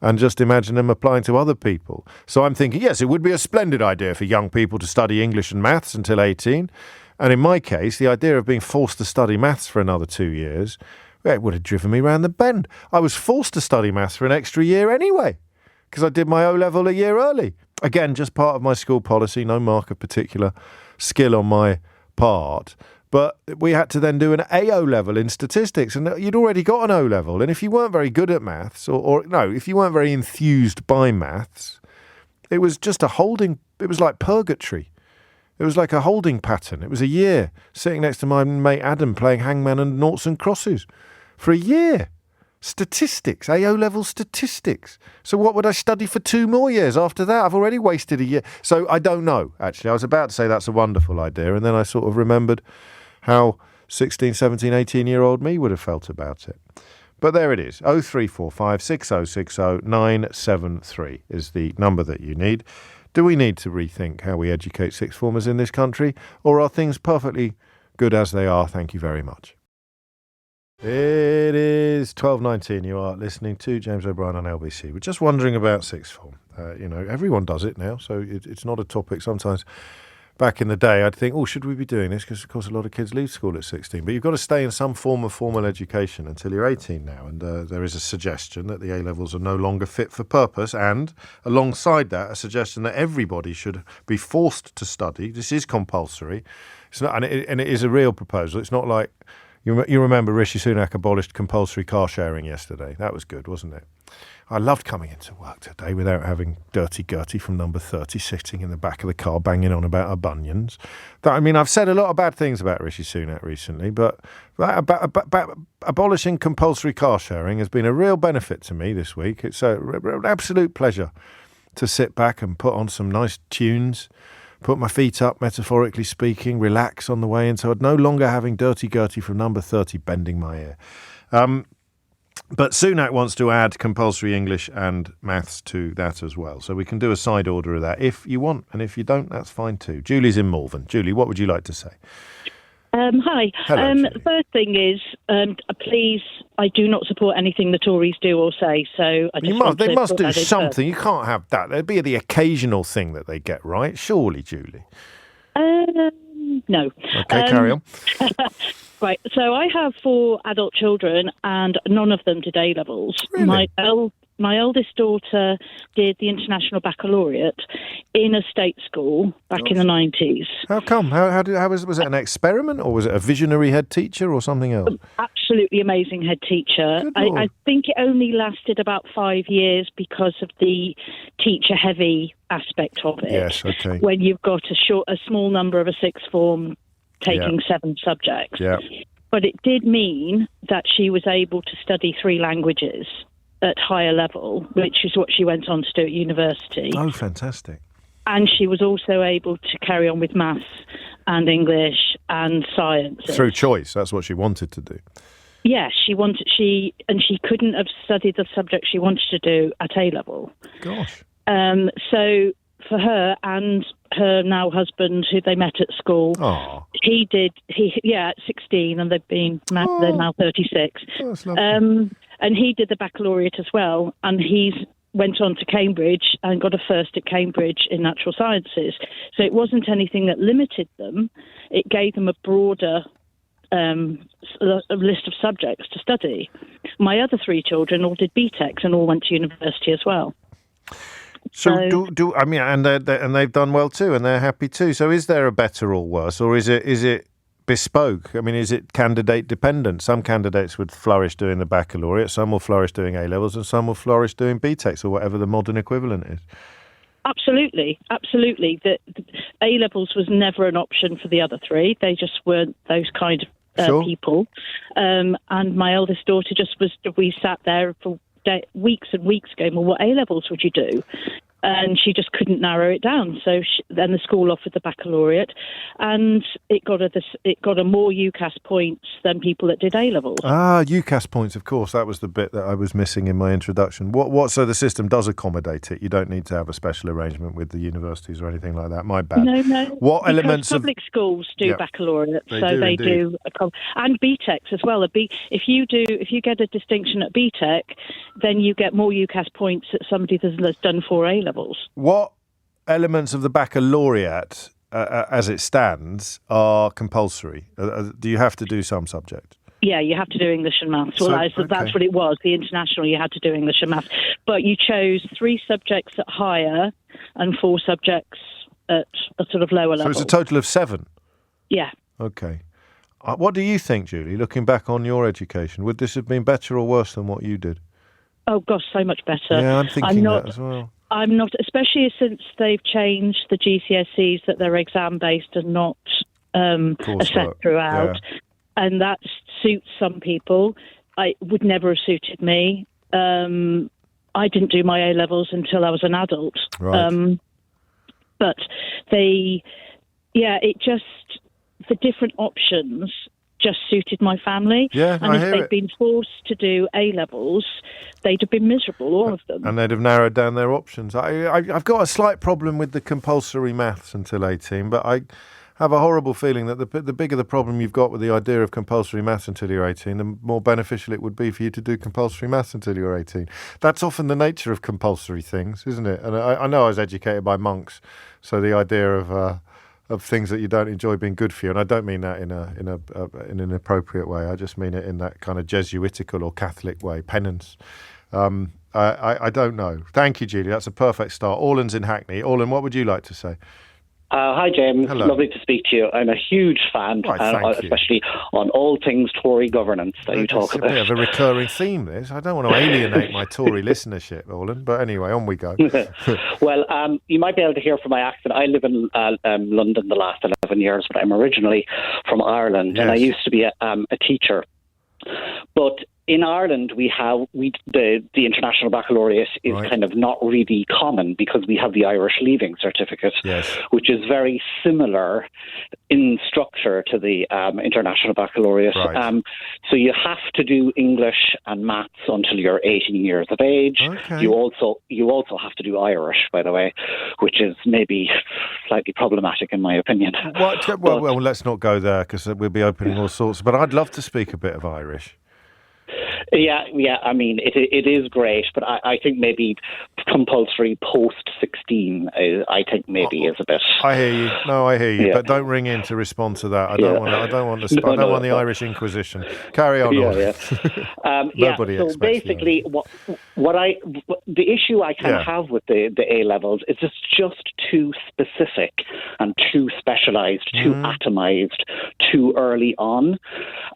and just imagine them applying to other people. So I'm thinking, yes, it would be a splendid idea for young people to study English and maths until 18. And in my case, the idea of being forced to study maths for another 2 years, it would have driven me round the bend. I was forced to study maths for an extra year anyway, because I did my O-level a year early. Again, just part of my school policy, no mark of particular skill on my part. But we had to then do an AO level in statistics, and you'd already got an O level. And if you weren't very good at maths, if you weren't very enthused by maths, it was just it was like purgatory. It was like a holding pattern. It was a year sitting next to my mate Adam playing hangman and noughts and crosses for a year. Statistics, AO level statistics. So what would I study for 2 more years after that? I've already wasted a year. So I don't know, actually. I was about to say that's a wonderful idea, and then I sort of remembered how 16, 17, 18-year-old me would have felt about it. But there it is. 0345 6060 973 is the number that you need. Do we need to rethink how we educate sixth formers in this country, or are things perfectly good as they are? Thank you very much. It is 12:19. You are listening to James O'Brien on LBC. We're just wondering about sixth form. Everyone does it now, so it's not a topic. Sometimes back in the day, I'd think, should we be doing this? Because, of course, a lot of kids leave school at 16. But you've got to stay in some form of formal education until you're 18 now. And there is a suggestion that the A-levels are no longer fit for purpose. And alongside that, a suggestion that everybody should be forced to study. This is compulsory. It's not, and it is a real proposal. It's not like... You remember Rishi Sunak abolished compulsory car sharing yesterday. That was good, wasn't it? I loved coming into work today without having Dirty Gertie from number 30 sitting in the back of the car banging on about her bunions. I've said a lot of bad things about Rishi Sunak recently, but abolishing compulsory car sharing has been a real benefit to me this week. It's an absolute pleasure to sit back and put on some nice tunes, put my feet up, metaphorically speaking, relax on the way in, so I'd no longer having Dirty Gertie from number 30 bending my ear. But Sunak wants to add compulsory English and maths to that as well. So we can do a side order of that if you want, and if you don't, that's fine too. Julie's in Malvern. Julie, what would you like to say? Hi. Hello, the first thing is, please, I do not support anything the Tories do or say. So I just they must do something. You can't have that. There'd be the occasional thing that they get right, surely, Julie. No. Okay, carry on. Right. So I have 4 adult children, and none of them did A-levels. Really? My eldest daughter did the International Baccalaureate in a state school back in the 90s. How come? How was it an experiment, or was it a visionary head teacher or something else? Absolutely amazing head teacher. I think it only lasted about 5 years because of the teacher-heavy aspect of it. Yes, okay. When you've got a small number of a sixth form taking 7 subjects. Yeah. But it did mean that she was able to study 3 languages at higher level, which is what she went on to do at university. Oh, fantastic. And she was also able to carry on with maths and English and science. Through choice, that's what she wanted to do. Yes, she couldn't have studied the subject she wanted to do at A-level. Gosh. So for her and her now husband, who they met at school, at 16, and they're now 36. Oh, that's lovely. And he did the baccalaureate as well, and he's went on to Cambridge and got a first at Cambridge in natural sciences. So it wasn't anything that limited them. It gave them a broader a list of subjects to study. My other 3 children all did BTECs and all went to university as well. So and they've done well too, and they're happy too. So is there a better or worse, or is it bespoke? I mean, is it candidate dependent? Some candidates would flourish doing the baccalaureate, some will flourish doing A-levels, and some will flourish doing BTECs or whatever the modern equivalent is. Absolutely. The A-levels was never an option for the other 3. They just weren't those kind of people. And my eldest daughter we sat there for weeks and weeks going, well, what A-levels would you do? And she just couldn't narrow it down. So then the school offered the baccalaureate, and it got a more UCAS points than people that did A-levels. UCAS points, of course. That was the bit that I was missing in my introduction. So the system does accommodate it. You don't need to have a special arrangement with the universities or anything like that. My bad. No. What elements of public schools do baccalaureate, they do and BTECs as well. If you get a distinction at BTEC, then you get more UCAS points that somebody that's done 4 A-levels. What elements of the baccalaureate, as it stands, are compulsory? Do you have to do some subject? Yeah, you have to do English and maths. That's what it was. The international, you had to do English and maths. But you chose 3 subjects at higher and 4 subjects at a sort of lower level. So it's a total of 7? Yeah. Okay. What do you think, Julie, looking back on your education? Would this have been better or worse than what you did? Oh, gosh, so much better. Yeah, I'm thinking that as well. I'm not, especially since they've changed the GCSEs, that they're exam-based and not assessed throughout. Yeah. And that suits some people. It would never have suited me. I didn't do my A-levels until I was an adult. Right. But the different options just suited my family. Yeah, and if they'd been forced to do A-levels, they'd have been miserable, all of them. And they'd have narrowed down their options. I've got a slight problem with the compulsory maths until 18, but I have a horrible feeling that the bigger the problem you've got with the idea of compulsory maths until you're 18, the more beneficial it would be for you to do compulsory maths until you're 18. That's often the nature of compulsory things, isn't it? And I know I was educated by monks, so the idea of things that you don't enjoy being good for you, and I don't mean that in an appropriate way. I just mean it in that kind of Jesuitical or Catholic way, penance. I don't know. Thank you, Julie. That's a perfect start. Orland's in Hackney. Orland, what would you like to say? Hi, James. Hello. Lovely to speak to you. I'm a huge fan, especially on all things Tory governance that you talk about. It's a bit of a recurring theme, this. I don't want to alienate my Tory listenership, Orland, but anyway, on we go. Well, you might be able to hear from my accent. I live in London the last 11 years, but I'm originally from Ireland, and I used to be a teacher. But in Ireland, the International Baccalaureate is kind of not really common because we have the Irish Leaving Certificate, which is very similar in structure to the International Baccalaureate. Right. So you have to do English and maths until you're 18 years of age. Okay. You also have to do Irish, by the way, which is maybe slightly problematic in my opinion. Well, let's not go there because we'll be opening all sorts. But I'd love to speak a bit of Irish. Yeah. I mean, it is great, but I think maybe compulsory post 16. I think maybe is a bit. I hear you. No, I hear you. But don't ring in to respond to that. I don't want the Irish Inquisition. Carry on. Nobody so basically, the issue I kind of have with the A levels is it's just too specific and too specialised, too atomized, too early on,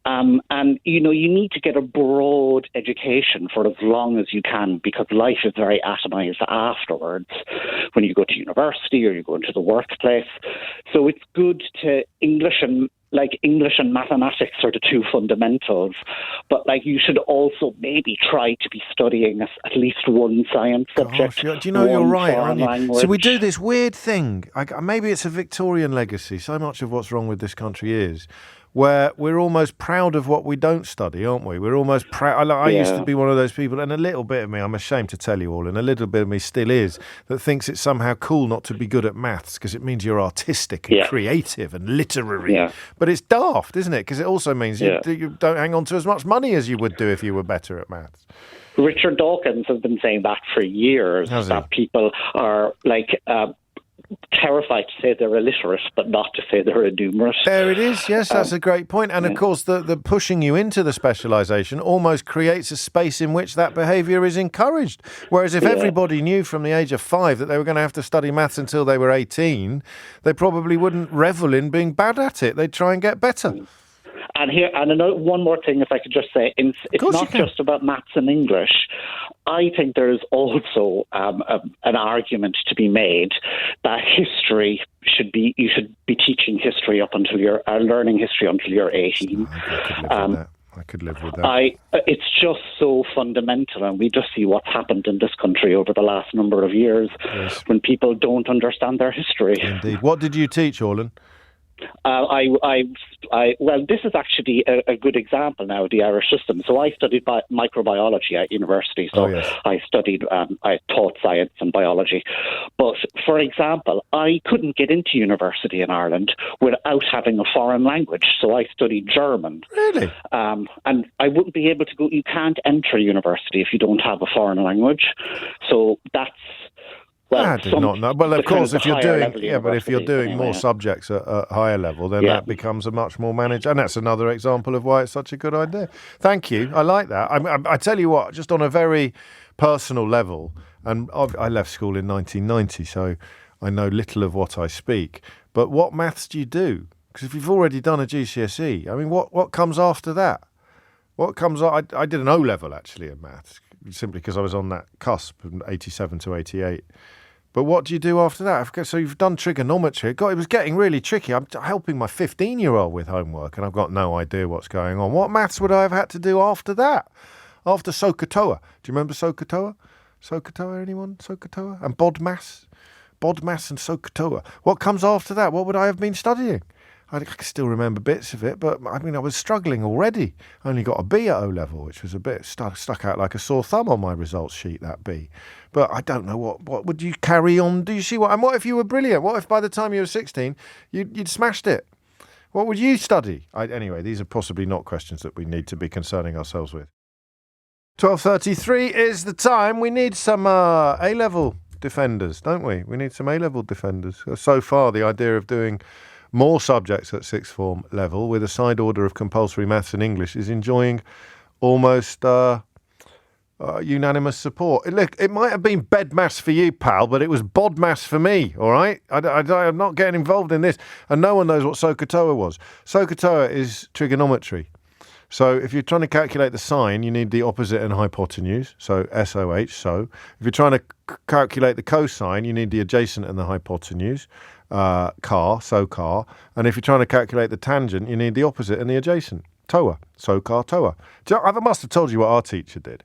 and you need to get a broad education for as long as you can, because life is very atomized afterwards when you go to university or you go into the workplace. So it's good to English and mathematics are the two fundamentals, but you should also maybe try to be studying at least one science subject. Do you know you're right, aren't you? Language. So we do this weird thing. Maybe it's a Victorian legacy. So much of what's wrong with this country is where we're almost proud of what we don't study, aren't we? We're almost proud. I used to be one of those people, and a little bit of me, I'm ashamed to tell you all, and a little bit of me still is, that thinks it's somehow cool not to be good at maths because it means you're artistic and creative and literary. Yeah. But it's daft, isn't it? Because it also means you don't hang on to as much money as you would do if you were better at maths. Richard Dawkins has been saying that for years, that people are terrified to say they're illiterate, but not to say they're numerate. There it is. Yes, that's a great point. And of course, the pushing you into the specialisation almost creates a space in which that behaviour is encouraged. Whereas if everybody knew from the age of 5 that they were going to have to study maths until they were 18, they probably wouldn't revel in being bad at it. They'd try and get better. And one more thing, if I could just say, it's not just about maths and English. I think there is also an argument to be made that history you should be teaching history up until you're learning history until you're 18. I could live with that. It's just so fundamental, and we just see what's happened in this country over the last number of years when people don't understand their history. Indeed. What did you teach, Orlan? Well, this is actually a good example now of the Irish system. So I studied microbiology at university. So I taught science and biology. But for example, I couldn't get into university in Ireland without having a foreign language. So I studied German. Really? And I wouldn't be able to go. You can't enter university if you don't have a foreign language. So that's. Well, I did not know. Well, of course, if you're doing more subjects at a higher level, then that becomes a much more managed. And that's another example of why it's such a good idea. Thank you. I like that. I tell you what, just on a very personal level, and I left school in 1990, so I know little of what I speak. But what maths do you do? Because if you've already done a GCSE, I mean, what comes after that? What comes? I did an O-level actually in maths, simply because I was on that cusp from 87 to 88. But what do you do after that? So you've done trigonometry. God, it was getting really tricky. I'm helping my 15-year-old with homework, and I've got no idea what's going on. What maths would I have had to do after that? After SOHCAHTOA. Do you remember SOHCAHTOA? SOHCAHTOA, anyone? SOHCAHTOA? And BODMAS? BODMAS and SOHCAHTOA. What comes after that? What would I have been studying? I can still remember bits of it, but I mean, I was struggling already. I only got a B at O-level, which was a bit stuck out like a sore thumb on my results sheet, that B. But I don't know, what would you carry on? Do you see what? And what if you were brilliant? What if by the time you were 16, you'd smashed it? What would you study? Anyway, these are possibly not questions that we need to be concerning ourselves with. 12:33 is the time. We need some A-level defenders, don't we? We need some A-level defenders. So far, the idea of doing more subjects at sixth form level with a side order of compulsory maths and English is enjoying almost unanimous support. Look, it might have been BEDMAS for you, pal, but it was BODMAS for me, all right? I'm not getting involved in this. And no one knows what SOHCAHTOA was. SOHCAHTOA is trigonometry. So if you're trying to calculate the sine, you need the opposite and hypotenuse, so SOH, so. If you're trying to calculate the cosine, you need the adjacent and the hypotenuse. SOHCAH, and if you're trying to calculate the tangent, you need the opposite and the adjacent. TOA, SOHCAHTOA. I must have told you what our teacher did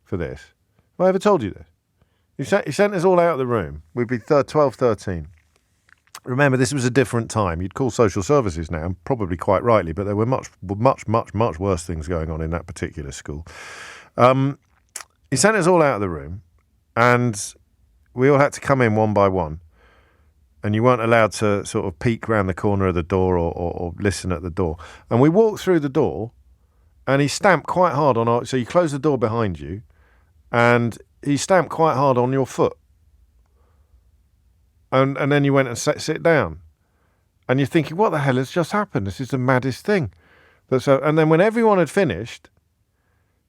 for this. Have I ever told you this? He sent us all out of the room. We'd be 12, 13. Remember, this was a different time. You'd call social services now, probably quite rightly, but there were much worse things going on in that particular school. He sent us all out of the room, and we all had to come in one by one. And you weren't allowed to sort of peek round the corner of the door or listen at the door. And we walked through the door, and he stamped quite hard on so you close the door behind you, and he stamped quite hard on your foot. And then you went and sit down. And you're thinking, what the hell has just happened? This is the maddest thing. And then when everyone had finished,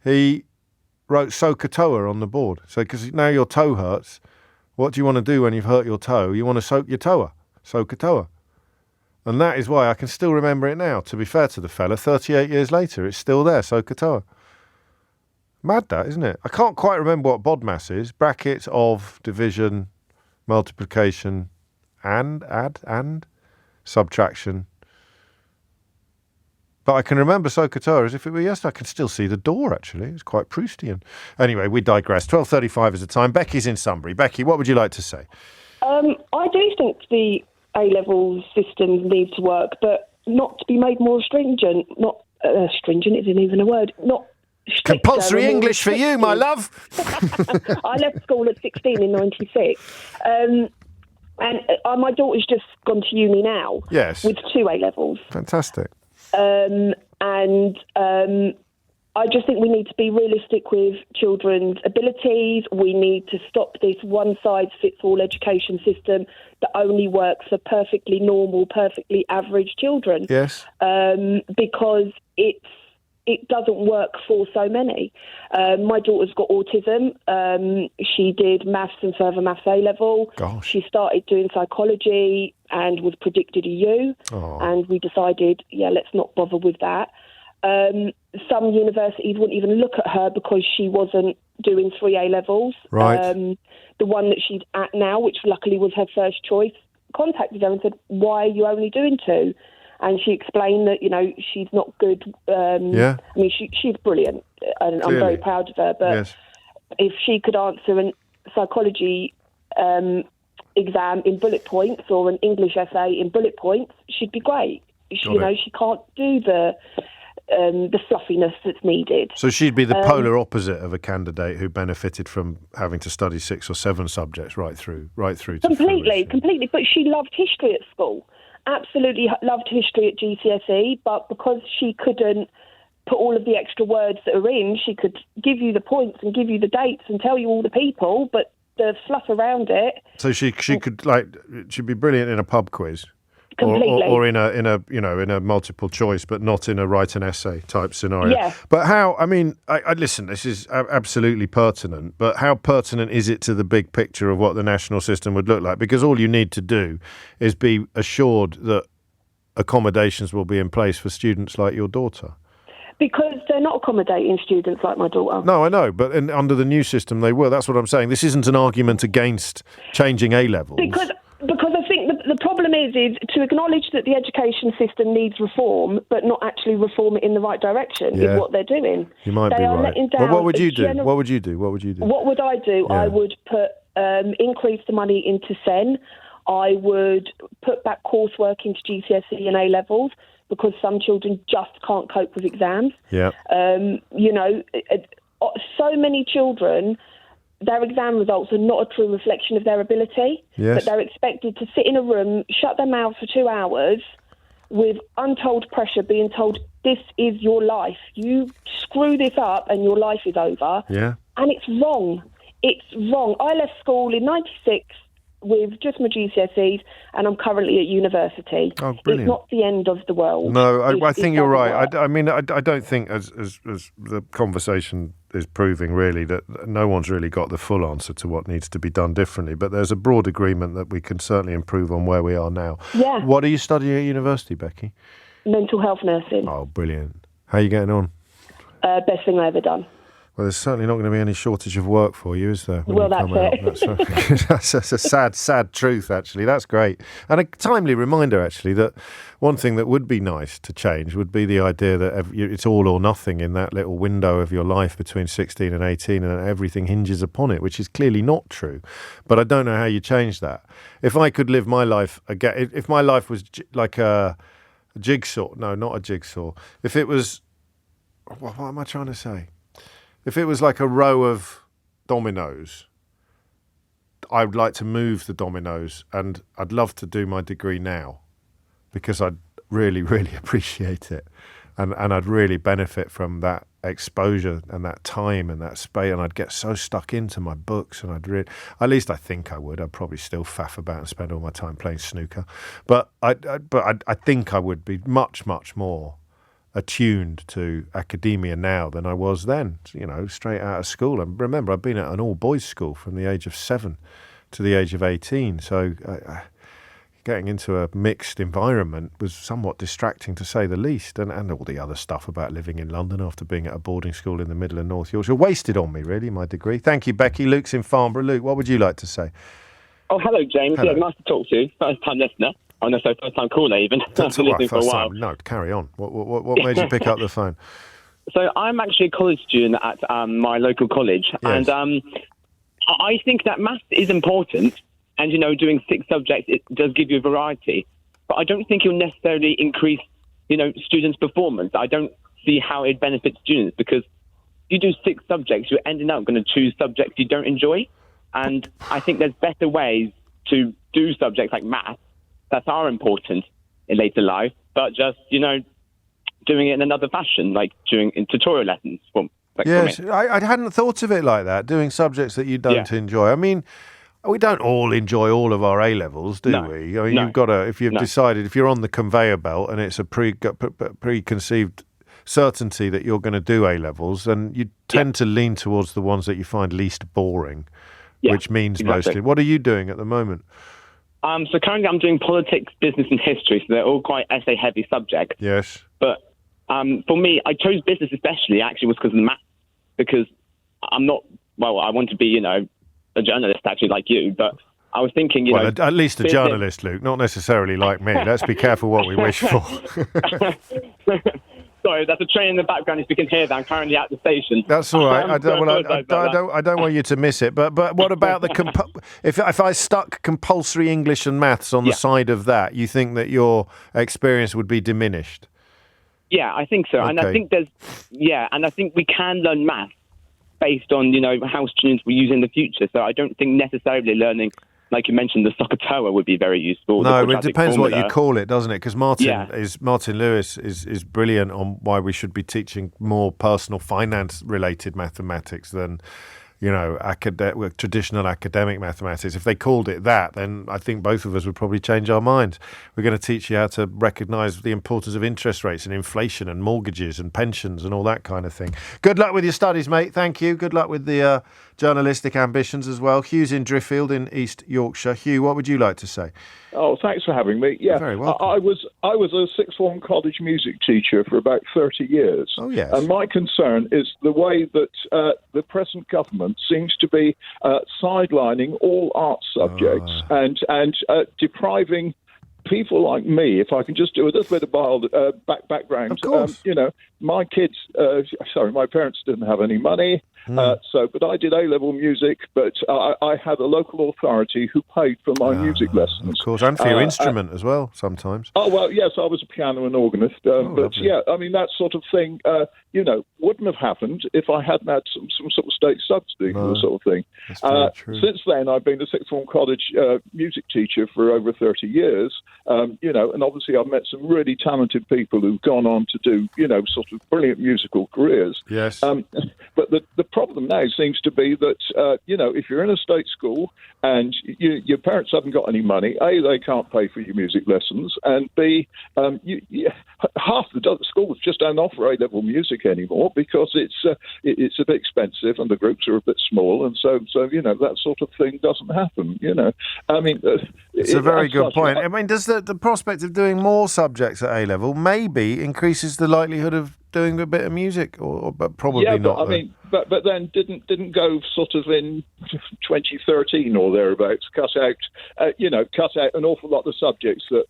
he wrote Sokotoa on the board. So because now your toe hurts, what do you want to do when you've hurt your toe? You want to soak your toa, Sokotoa. And that is why I can still remember it now. To be fair to the fella, 38 years later, it's still there, Sokotoa. Mad that, isn't it? I can't quite remember what BODMAS is. Brackets of division, multiplication, and subtraction. But I can remember Sokotoa as if it were yesterday. I can still see the door, actually. It's quite Proustian. Anyway, we digress. 12:35 is the time. Becky's in Sunbury. Becky, what would you like to say? I do think the A-level system needs to work, but not to be made more stringent. Not stringent isn't even a word. Not stricter, compulsory English for you, my love. I left school at 16 in 96. And my daughter's just gone to uni now. Yes. With 2 A-levels. Fantastic. I just think we need to be realistic with children's abilities. We need to stop this one-size-fits-all education system that only works for perfectly normal, perfectly average children. Yes. Because it doesn't work for so many. My daughter's got autism. She did maths and further maths A-level. Gosh. She started doing psychology and was predicted a U. Oh. And we decided, let's not bother with that. Some universities wouldn't even look at her because she wasn't doing 3 A-levels. Right. The one that she's at now, which luckily was her first choice, contacted her and said, why are you only doing 2? And she explained that, she's not good. I mean, she's brilliant, and I'm very proud of her. But if she could answer a psychology exam in bullet points or an English essay in bullet points, she'd be great. She can't do the fluffiness that's needed. So she'd be the polar opposite of a candidate who benefited from having to study 6 or 7 subjects right through to completely. But she loved history at school. Absolutely loved history at GCSE, but because she couldn't put all of the extra words that are in, she could give you the points and give you the dates and tell you all the people, but the fluff around it. So she could she'd be brilliant in a pub quiz. Completely. Or in a multiple choice, but not in a write an essay type scenario. Yeah. But how? I mean, I listen. This is absolutely pertinent. But how pertinent is it to the big picture of what the national system would look like? Because all you need to do is be assured that accommodations will be in place for students like your daughter. Because they're not accommodating students like my daughter. No, I know, but under the new system they will. That's what I'm saying. This isn't an argument against changing A-levels. Because I think the problem is to acknowledge that the education system needs reform, but not actually reform it in the right direction is what they're doing. You might be right. But what would you do? What would you do? What would I do? Yeah. I would put increase the money into SEN. I would put back coursework into GCSE and A-levels because some children just can't cope with exams. Yeah. So many children, their exam results are not a true reflection of their ability, but they're expected to sit in a room, shut their mouth for 2 hours with untold pressure, being told, this is your life. You screw this up and your life is over. Yeah. And it's wrong. It's wrong. I left school in 96 with just my GCSEs, and I'm currently at university. Oh, brilliant. It's not the end of the world. No, I think you're right. I mean, I don't think, as the conversation is proving, really, that no one's really got the full answer to what needs to be done differently. But there's a broad agreement that we can certainly improve on where we are now. Yeah. What are you studying at university, Becky? Mental health nursing. Oh, brilliant. How are you getting on? Best thing I've ever done. Well, there's certainly not going to be any shortage of work for you, is there? Well, that's it. That's a sad truth, actually. That's great. And a timely reminder, actually, that one thing that would be nice to change would be the idea that it's all or nothing in that little window of your life between 16 and 18 and everything hinges upon it, which is clearly not true. But I don't know how you change that. If I could live my life again, if my life was like a jigsaw, no, not a jigsaw. If it was, what am I trying to say? If it was like a row of dominoes, I would like to move the dominoes, and I'd love to do my degree now because I'd really, really appreciate it. and I'd really benefit from that exposure and that time and that space, and I'd get so stuck into my books, and at least I think I would. I'd probably still faff about and spend all my time playing snooker, but I think I would be much more attuned to academia now than I was then, straight out of school. And remember, I've been at an all-boys school from the age of 7 to the age of 18, so getting into a mixed environment was somewhat distracting, to say the least, and all the other stuff about living in London after being at a boarding school in the middle of North Yorkshire wasted on me, really, my degree. Thank you, Becky. Luke's in Farnborough. Luke, what would you like to say? Oh, hello, James. Hello. Yeah, nice to talk to you. First-time listener. Oh, no, so first-time caller, even. That's all right, first time. No, carry on. What made you pick up the phone? So I'm actually a college student at my local college, yes. And I think that maths is important, and, doing 6 subjects, it does give you a variety. But I don't think it'll necessarily increase, students' performance. I don't see how it benefits students, because if you do 6 subjects, you're ending up going to choose subjects you don't enjoy. And I think there's better ways to do subjects like maths that are important in later life, but just, doing it in another fashion, like doing in tutorial lessons. Yes, I hadn't thought of it like that, doing subjects that you don't enjoy. I mean, we don't all enjoy all of our A-levels, do we? I mean, you've got to, if you've decided, if you're on the conveyor belt and it's a preconceived certainty that you're going to do A-levels, then you tend to lean towards the ones that you find least boring, which means mostly. What are you doing at the moment? So currently I'm doing politics, business and history, so they're all quite essay-heavy subjects. Yes. But for me, I chose business especially, actually, was because of the maths, because I'm not, I want to be, a journalist, actually, like you, but I was thinking, at least a journalist, Luke, not necessarily like me. Let's be careful what we wish for. Sorry, there's a train in the background. If you can hear that, I'm currently at the station. That's all right. I don't want you to miss it. But what about the if I stuck compulsory English and maths on the side of that, you think that your experience would be diminished? Yeah, I think so. Okay. And I think and I think we can learn maths based on how students will use in the future. So I don't think necessarily learning, like you mentioned, the Sokotoa would be very useful. No, it depends what you call it, doesn't it? Because Martin Lewis is brilliant on why we should be teaching more personal finance-related mathematics than, traditional academic mathematics. If they called it that, then I think both of us would probably change our minds. We're going to teach you how to recognise the importance of interest rates and inflation and mortgages and pensions and all that kind of thing. Good luck with your studies, mate. Thank you. Good luck with the journalistic ambitions as well. Hugh's in Driffield in East Yorkshire. Hugh, what would you like to say? Oh, thanks for having me. Yeah, very welcome. I was a sixth form college music teacher for about 30 years. Oh, yes. And my concern is the way that the present government seems to be sidelining all arts subjects and depriving people like me, if I can just do a little bit of background. Of course. My kids, my parents didn't have any money. But I did A-level music, but I had a local authority who paid for my music lessons. Of course, and for your instrument as well, sometimes. Oh, well, yes, I was a piano and organist. That sort of thing, wouldn't have happened if I hadn't had some sort of state subsidy for the sort of thing. That's very true. Since then, I've been a sixth form college music teacher for over 30 years, and obviously I've met some really talented people who've gone on to do, sort of brilliant musical careers. Yes. But the problem now seems to be that, if you're in a state school and your parents haven't got any money, A, they can't pay for your music lessons, and B, half the schools just don't offer A-level music anymore because it's a bit expensive and the groups are a bit small, and so that sort of thing doesn't happen. I mean, it's a very good point. I mean, does the prospect of doing more subjects at A-level maybe increases the likelihood of doing a bit of music, but probably not. But then didn't go sort of in 2013 or thereabouts cut out an awful lot of subjects that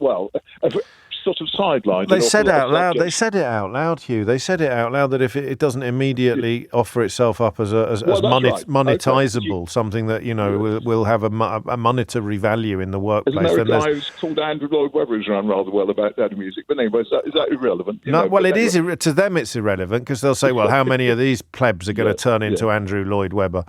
sort of sidelined. They said out loud. They said it out loud, Hugh. They said it out loud that if it doesn't immediately offer itself up as monetizable, something that will have a monetary value in the workplace. Isn't there a guy who's called Andrew Lloyd Webber who's run rather well about that music? But anyway, is that irrelevant? It is to them. It's irrelevant because they'll say, "Well, how many of these plebs are going to turn into Andrew Lloyd Webber?"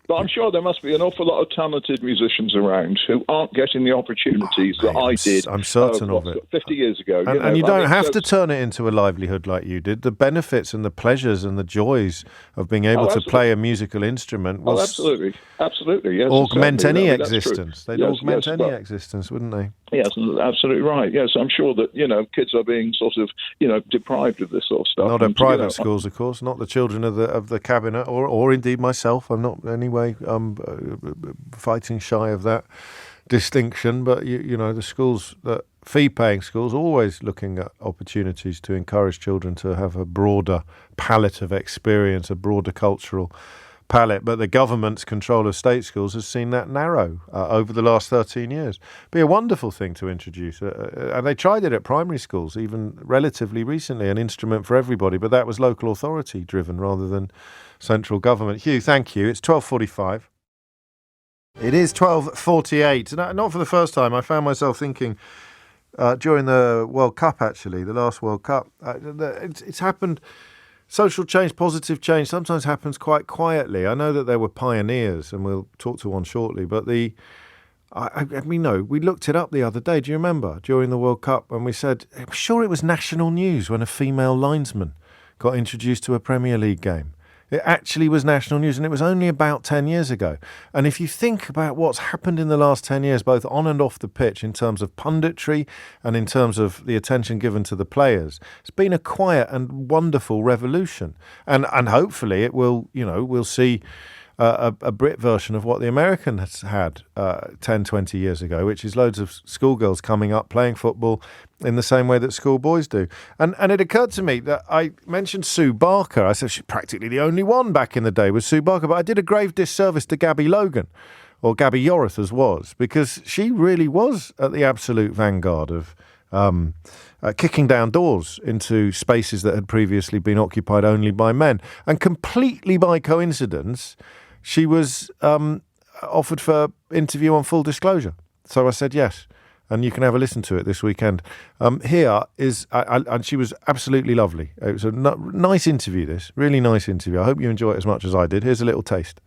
But I'm sure there must be an awful lot of talented musicians around who aren't getting the opportunities that I did. I'm certain of it. 50 years ago. And you don't have to turn it into a livelihood like you did. The benefits and the pleasures and the joys of being able to play a musical instrument will absolutely, yes, augment any existence. They'd augment any existence, wouldn't they? Yes, absolutely right. Yes, I'm sure that, kids are being sort of, deprived of this sort of stuff. Not at private schools, of course, not the children of the cabinet, or indeed myself. I'm not anyway fighting shy of that distinction. But the schools, the fee-paying schools, always looking at opportunities to encourage children to have a broader palette of experience, a broader cultural palette. But the government's control of state schools has seen that narrow over the last 13 years. Be a wonderful thing to introduce. And they tried it at primary schools, even relatively recently, an instrument for everybody. But that was local authority driven rather than central government. Hugh, thank you. It's 12:45. It is 12:48. Not for the first time. I found myself thinking during the World Cup, actually, the last World Cup, it's happened. Social change, positive change, sometimes happens quite quietly. I know that there were pioneers, and we'll talk to one shortly, but we looked it up the other day. Do you remember, during the World Cup, when we said, I'm sure it was national news when a female linesman got introduced to a Premier League game. It actually was national news, and it was only about 10 years ago. And if you think about what's happened in the last 10 years, both on and off the pitch, in terms of punditry and in terms of the attention given to the players, it's been a quiet and wonderful revolution. And hopefully it will, we'll see a Brit version of what the Americans had 10, 20 years ago, which is loads of schoolgirls coming up playing football in the same way that schoolboys do. And it occurred to me that I mentioned Sue Barker. I said she's practically the only one back in the day was Sue Barker, but I did a grave disservice to Gabby Logan, or Gabby Yorath as was, because she really was at the absolute vanguard of kicking down doors into spaces that had previously been occupied only by men. And completely by coincidence, she was offered for interview on Full Disclosure. So I said yes. And you can have a listen to it this weekend. Here is, and she was absolutely lovely. It was a nice interview, this. Really nice interview. I hope you enjoy it as much as I did. Here's a little taste.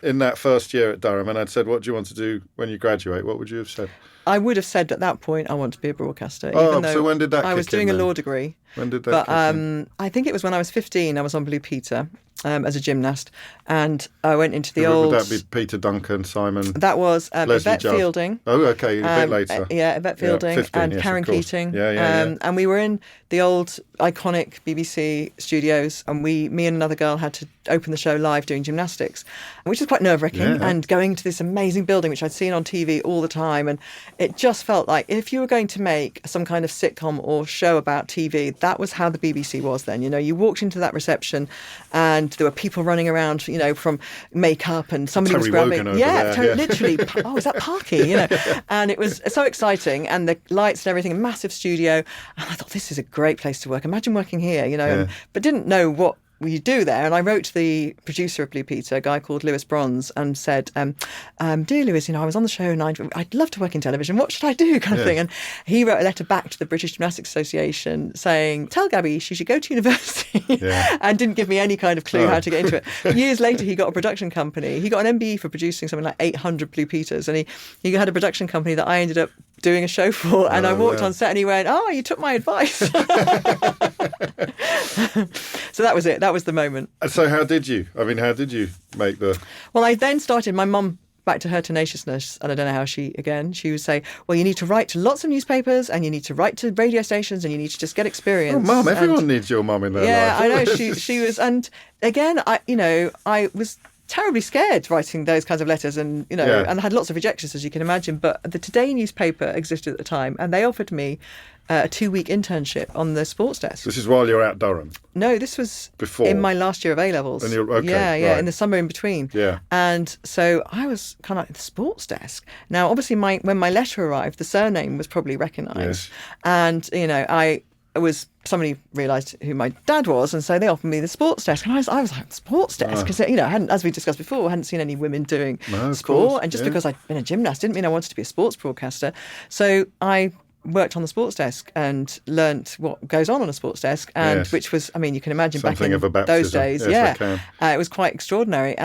In that first year at Durham, and I'd said, what do you want to do when you graduate? What would you have said? I would have said at that point, I want to be a broadcaster. Oh, so when did that kick in? I was doing a law degree. When did that kick in? I think it was when I was 15. I was on Blue Peter as a gymnast, and I went into the old... Would that be Peter Duncan, Simon? That was Yvette Fielding. Oh, okay, a bit later. Yvette Fielding 15, and Karen Keating. Yeah. And we were in the old iconic BBC studios, and me and another girl had to open the show live doing gymnastics, which was quite nerve-wracking, and going to this amazing building, which I'd seen on TV all the time. And it just felt like if you were going to make some kind of sitcom or show about TV, that was how the BBC was then. You walked into that reception and there were people running around, from makeup, and somebody was grabbing. Literally. Oh, is that Parky? And it was so exciting, and the lights and everything, a massive studio. And I thought, this is a great place to work. Imagine working here, but didn't know what we do there. And I wrote to the producer of Blue Peter, a guy called Lewis Bronze, and said, dear Lewis, I was on the show and I'd love to work in television. What should I do? Kind of thing. And he wrote a letter back to the British Gymnastics Association saying, tell Gabby she should go to university, and didn't give me any kind of clue how to get into it. Years later, he got a production company. He got an MBE for producing something like 800 Blue Peters. And he had a production company that I ended up doing a show for, and I walked on set and he went, oh, you took my advice. So that was it. That was the moment. So how did you make the... Well, I then started, my mum, back to her tenaciousness, and I don't know how she would say, well, you need to write to lots of newspapers, and you need to write to radio stations, and you need to just get experience. Oh, Mum, everyone needs your mum in their life. Yeah, I know. She was, and again, I was terribly scared writing those kinds of letters, and and I had lots of rejections, as you can imagine. But the Today newspaper existed at the time, and they offered me a 2-week internship on the sports desk. This is while you're at Durham? No, this was before, in my last year of A-levels. And you're, okay, right. In the summer in between. Yeah. And so I was kind of at the sports desk. Now, obviously, when my letter arrived, the surname was probably recognised. Yes. And, somebody realised who my dad was, and so they offered me the sports desk. And I was like, sports desk? Because, I hadn't, as we discussed before, I hadn't seen any women doing sport. And just because I'd been a gymnast didn't mean I wanted to be a sports broadcaster. So I worked on the sports desk and learnt what goes on a sports desk, and which was, I mean, you can imagine something back in those days, it was quite extraordinary.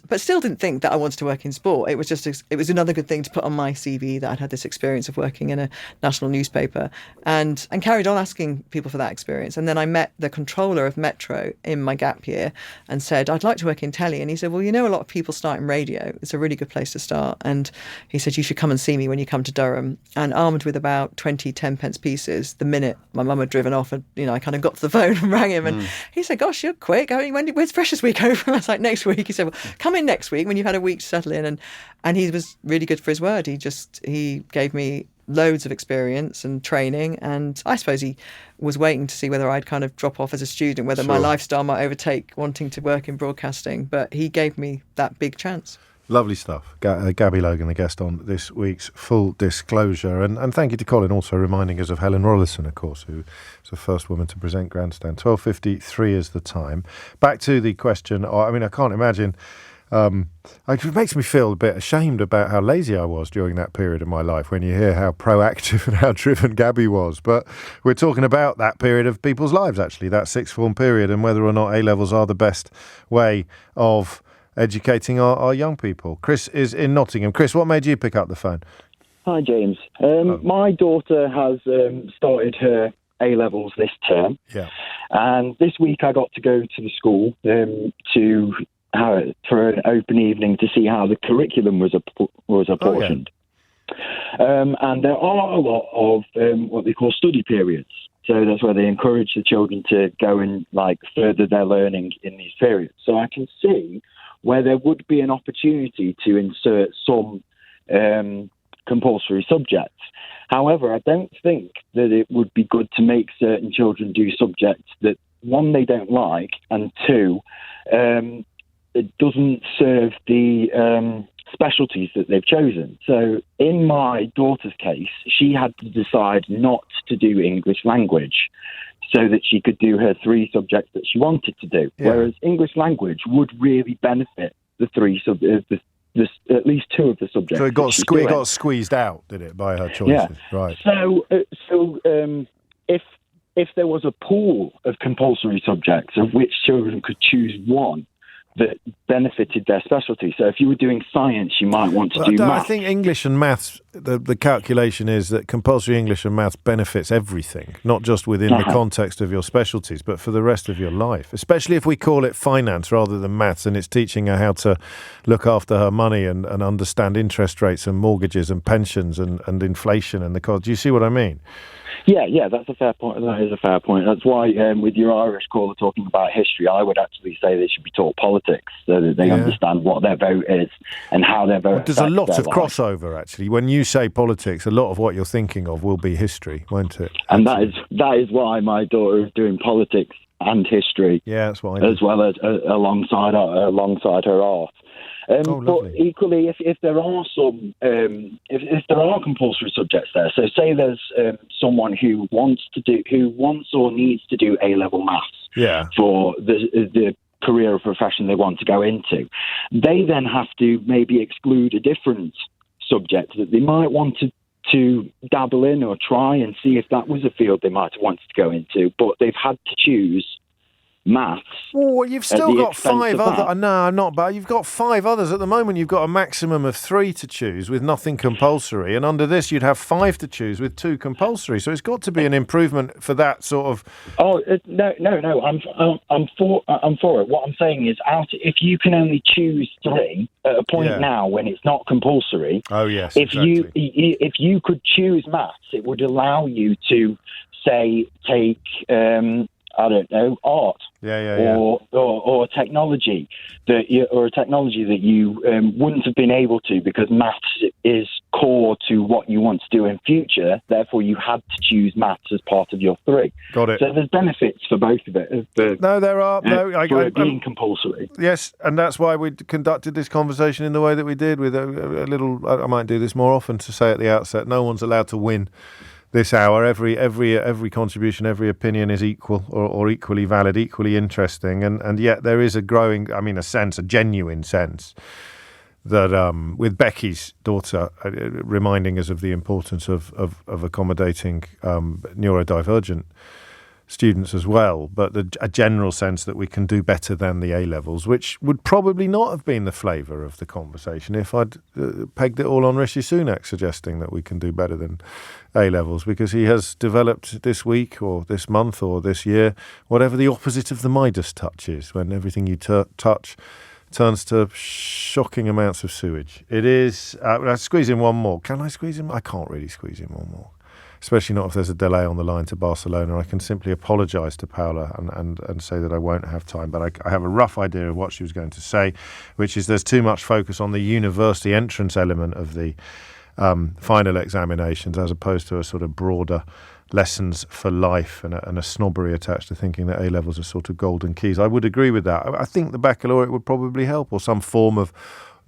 But still didn't think that I wanted to work in sport. It was another good thing to put on my CV that I'd had this experience of working in a national newspaper, and carried on asking people for that experience. And then I met the controller of Metro in my gap year and said, I'd like to work in telly. And he said, well, you know, a lot of people start in radio. It's a really good place to start. And he said, you should come and see me when you come to Durham. And armed with about 20 10-pence pieces, the minute my mum had driven off, and I kind of got to the phone and rang him, and he said, gosh, you're quick. I mean, when's Freshers Week over? And I was like, next week. He said, well, come in next week when you've had a week to settle in. And he was really good for his word. He gave me loads of experience and training, and I suppose he was waiting to see whether I'd kind of drop off as a student, whether my lifestyle might overtake wanting to work in broadcasting, but he gave me that big chance. Lovely stuff. Gabby Logan, the guest on this week's Full Disclosure. And thank you to Colin, also reminding us of Helen Rollason, of course, who was the first woman to present Grandstand. 12:53 is the time. Back to the question. I mean, I can't imagine. It makes me feel a bit ashamed about how lazy I was during that period of my life when you hear how proactive and how driven Gabby was. But we're talking about that period of people's lives, actually, that sixth form period, and whether or not A-levels are the best way of educating our young people. Chris is in Nottingham. Chris, what made you pick up the phone? Hi, James. My daughter has started her A-levels this term. Yeah. And this week I got to go to the school for an open evening to see how the curriculum was apportioned. And there are a lot of what they call study periods. So that's where they encourage the children to go and further their learning in these periods. So I can see where there would be an opportunity to insert some compulsory subjects. However, I don't think that it would be good to make certain children do subjects that, one, they don't like, and two, it doesn't serve the specialties that they've chosen. So in my daughter's case, she had to decide not to do English language so that she could do her 3 subjects that she wanted to do. Yeah. Whereas English language would really benefit the 3 at least 2 of the subjects. So it got squeezed out, did it, by her choices? Yeah. Right. So if there was a pool of compulsory subjects of which children could choose one that benefited their specialty. So if you were doing science, you might want to do maths. I think English and maths, the calculation is that compulsory English and maths benefits everything, not just within the context of your specialties, but for the rest of your life, especially if we call it finance rather than maths, and it's teaching her how to look after her money and understand interest rates and mortgages and pensions and inflation and the cost. Do you see what I mean? Yeah, that's a fair point. That is a fair point. That's why with your Irish caller talking about history, I would actually say they should be taught politics so that they understand what their vote is and how their vote There's a lot of crossover, actually. When you say politics, a lot of what you're thinking of will be history, won't it? And that is why my daughter is doing politics and history. Yeah, that's what I do. As well as alongside her art. But equally, if there are some, if there are compulsory subjects there, so say there's someone who wants or needs to do A-level maths for the career or profession they want to go into, they then have to maybe exclude a different subject that they might want to dabble in or try and see if that was a field they might have wanted to go into, but they've had to choose maths. Well, you've still got 5 other. No, not bad. You've got 5 others at the moment. You've got a maximum of 3 to choose with nothing compulsory, and under this, you'd have 5 to choose with 2 compulsory. So it's got to be an improvement for that sort of. Oh no! I'm for it. What I'm saying is, if you can only choose 3 at a point now when it's not compulsory. Oh yes. If you could choose maths, it would allow you to say take. I don't know, art, or technology that you wouldn't have been able to because maths is core to what you want to do in future. Therefore, you had to choose maths as part of your 3. Got it. So there's benefits for both of it. There are. For it being compulsory. Yes, and that's why we conducted this conversation in the way that we did with a little. I might do this more often to say at the outset, no one's allowed to win this hour. Every contribution, every opinion is equal or equally valid, equally interesting, and yet there is a growing, a genuine sense that with Becky's daughter reminding us of the importance of accommodating neurodivergent students as well, but a general sense that we can do better than the A-levels, which would probably not have been the flavour of the conversation if I'd pegged it all on Rishi Sunak suggesting that we can do better than A-levels, because he has developed this week or this month or this year whatever the opposite of the Midas touch is, when everything you touch turns to shocking amounts of sewage. It is... I squeeze in one more. Can I squeeze in? I can't really squeeze in one more. Especially not if there's a delay on the line to Barcelona. I can simply apologise to Paula and say that I won't have time, but I have a rough idea of what she was going to say, which is there's too much focus on the university entrance element of the final examinations as opposed to a sort of broader lessons for life and a snobbery attached to thinking that A-levels are sort of golden keys. I would agree with that. I think the baccalaureate would probably help, or some form of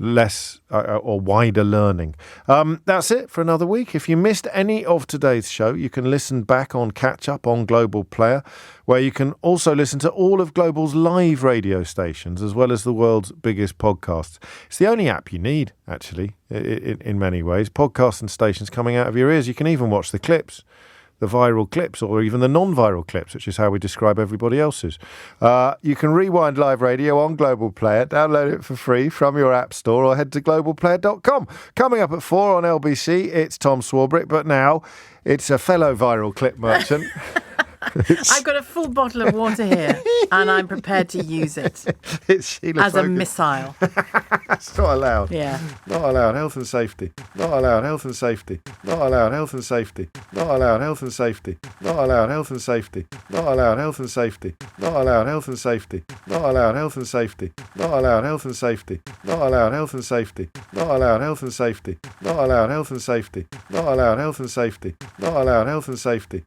less or wider learning. That's it for another week. If you missed any of today's show, you can listen back on Catch Up on Global Player, where you can also listen to all of Global's live radio stations, as well as the world's biggest podcasts. It's the only app you need, actually, in many ways. Podcasts and stations coming out of your ears. You can even watch the clips, the viral clips, or even the non-viral clips, which is how we describe everybody else's. You can rewind live radio on Global Player, download it for free from your app store, or head to globalplayer.com. Coming up at 4 on LBC, it's Tom Swarbrick, but now it's a fellow viral clip merchant. I've got a full bottle of water here, and I'm prepared to use it it's Sheila as a missile. It's not allowed. Yeah. Not allowed. Health and safety. Not allowed. Health and safety. Not allowed. Health and safety. Not allowed. Health and safety. Not allowed. Health and safety. Not allowed. Health and safety. Not allowed. Health and safety. Not allowed. Health and safety. Not allowed. Health and safety. Not allowed. Health and safety. Not allowed. Health and safety. Not allowed. Health and safety. Not allowed. Health and safety. Not allowed. Health and safety.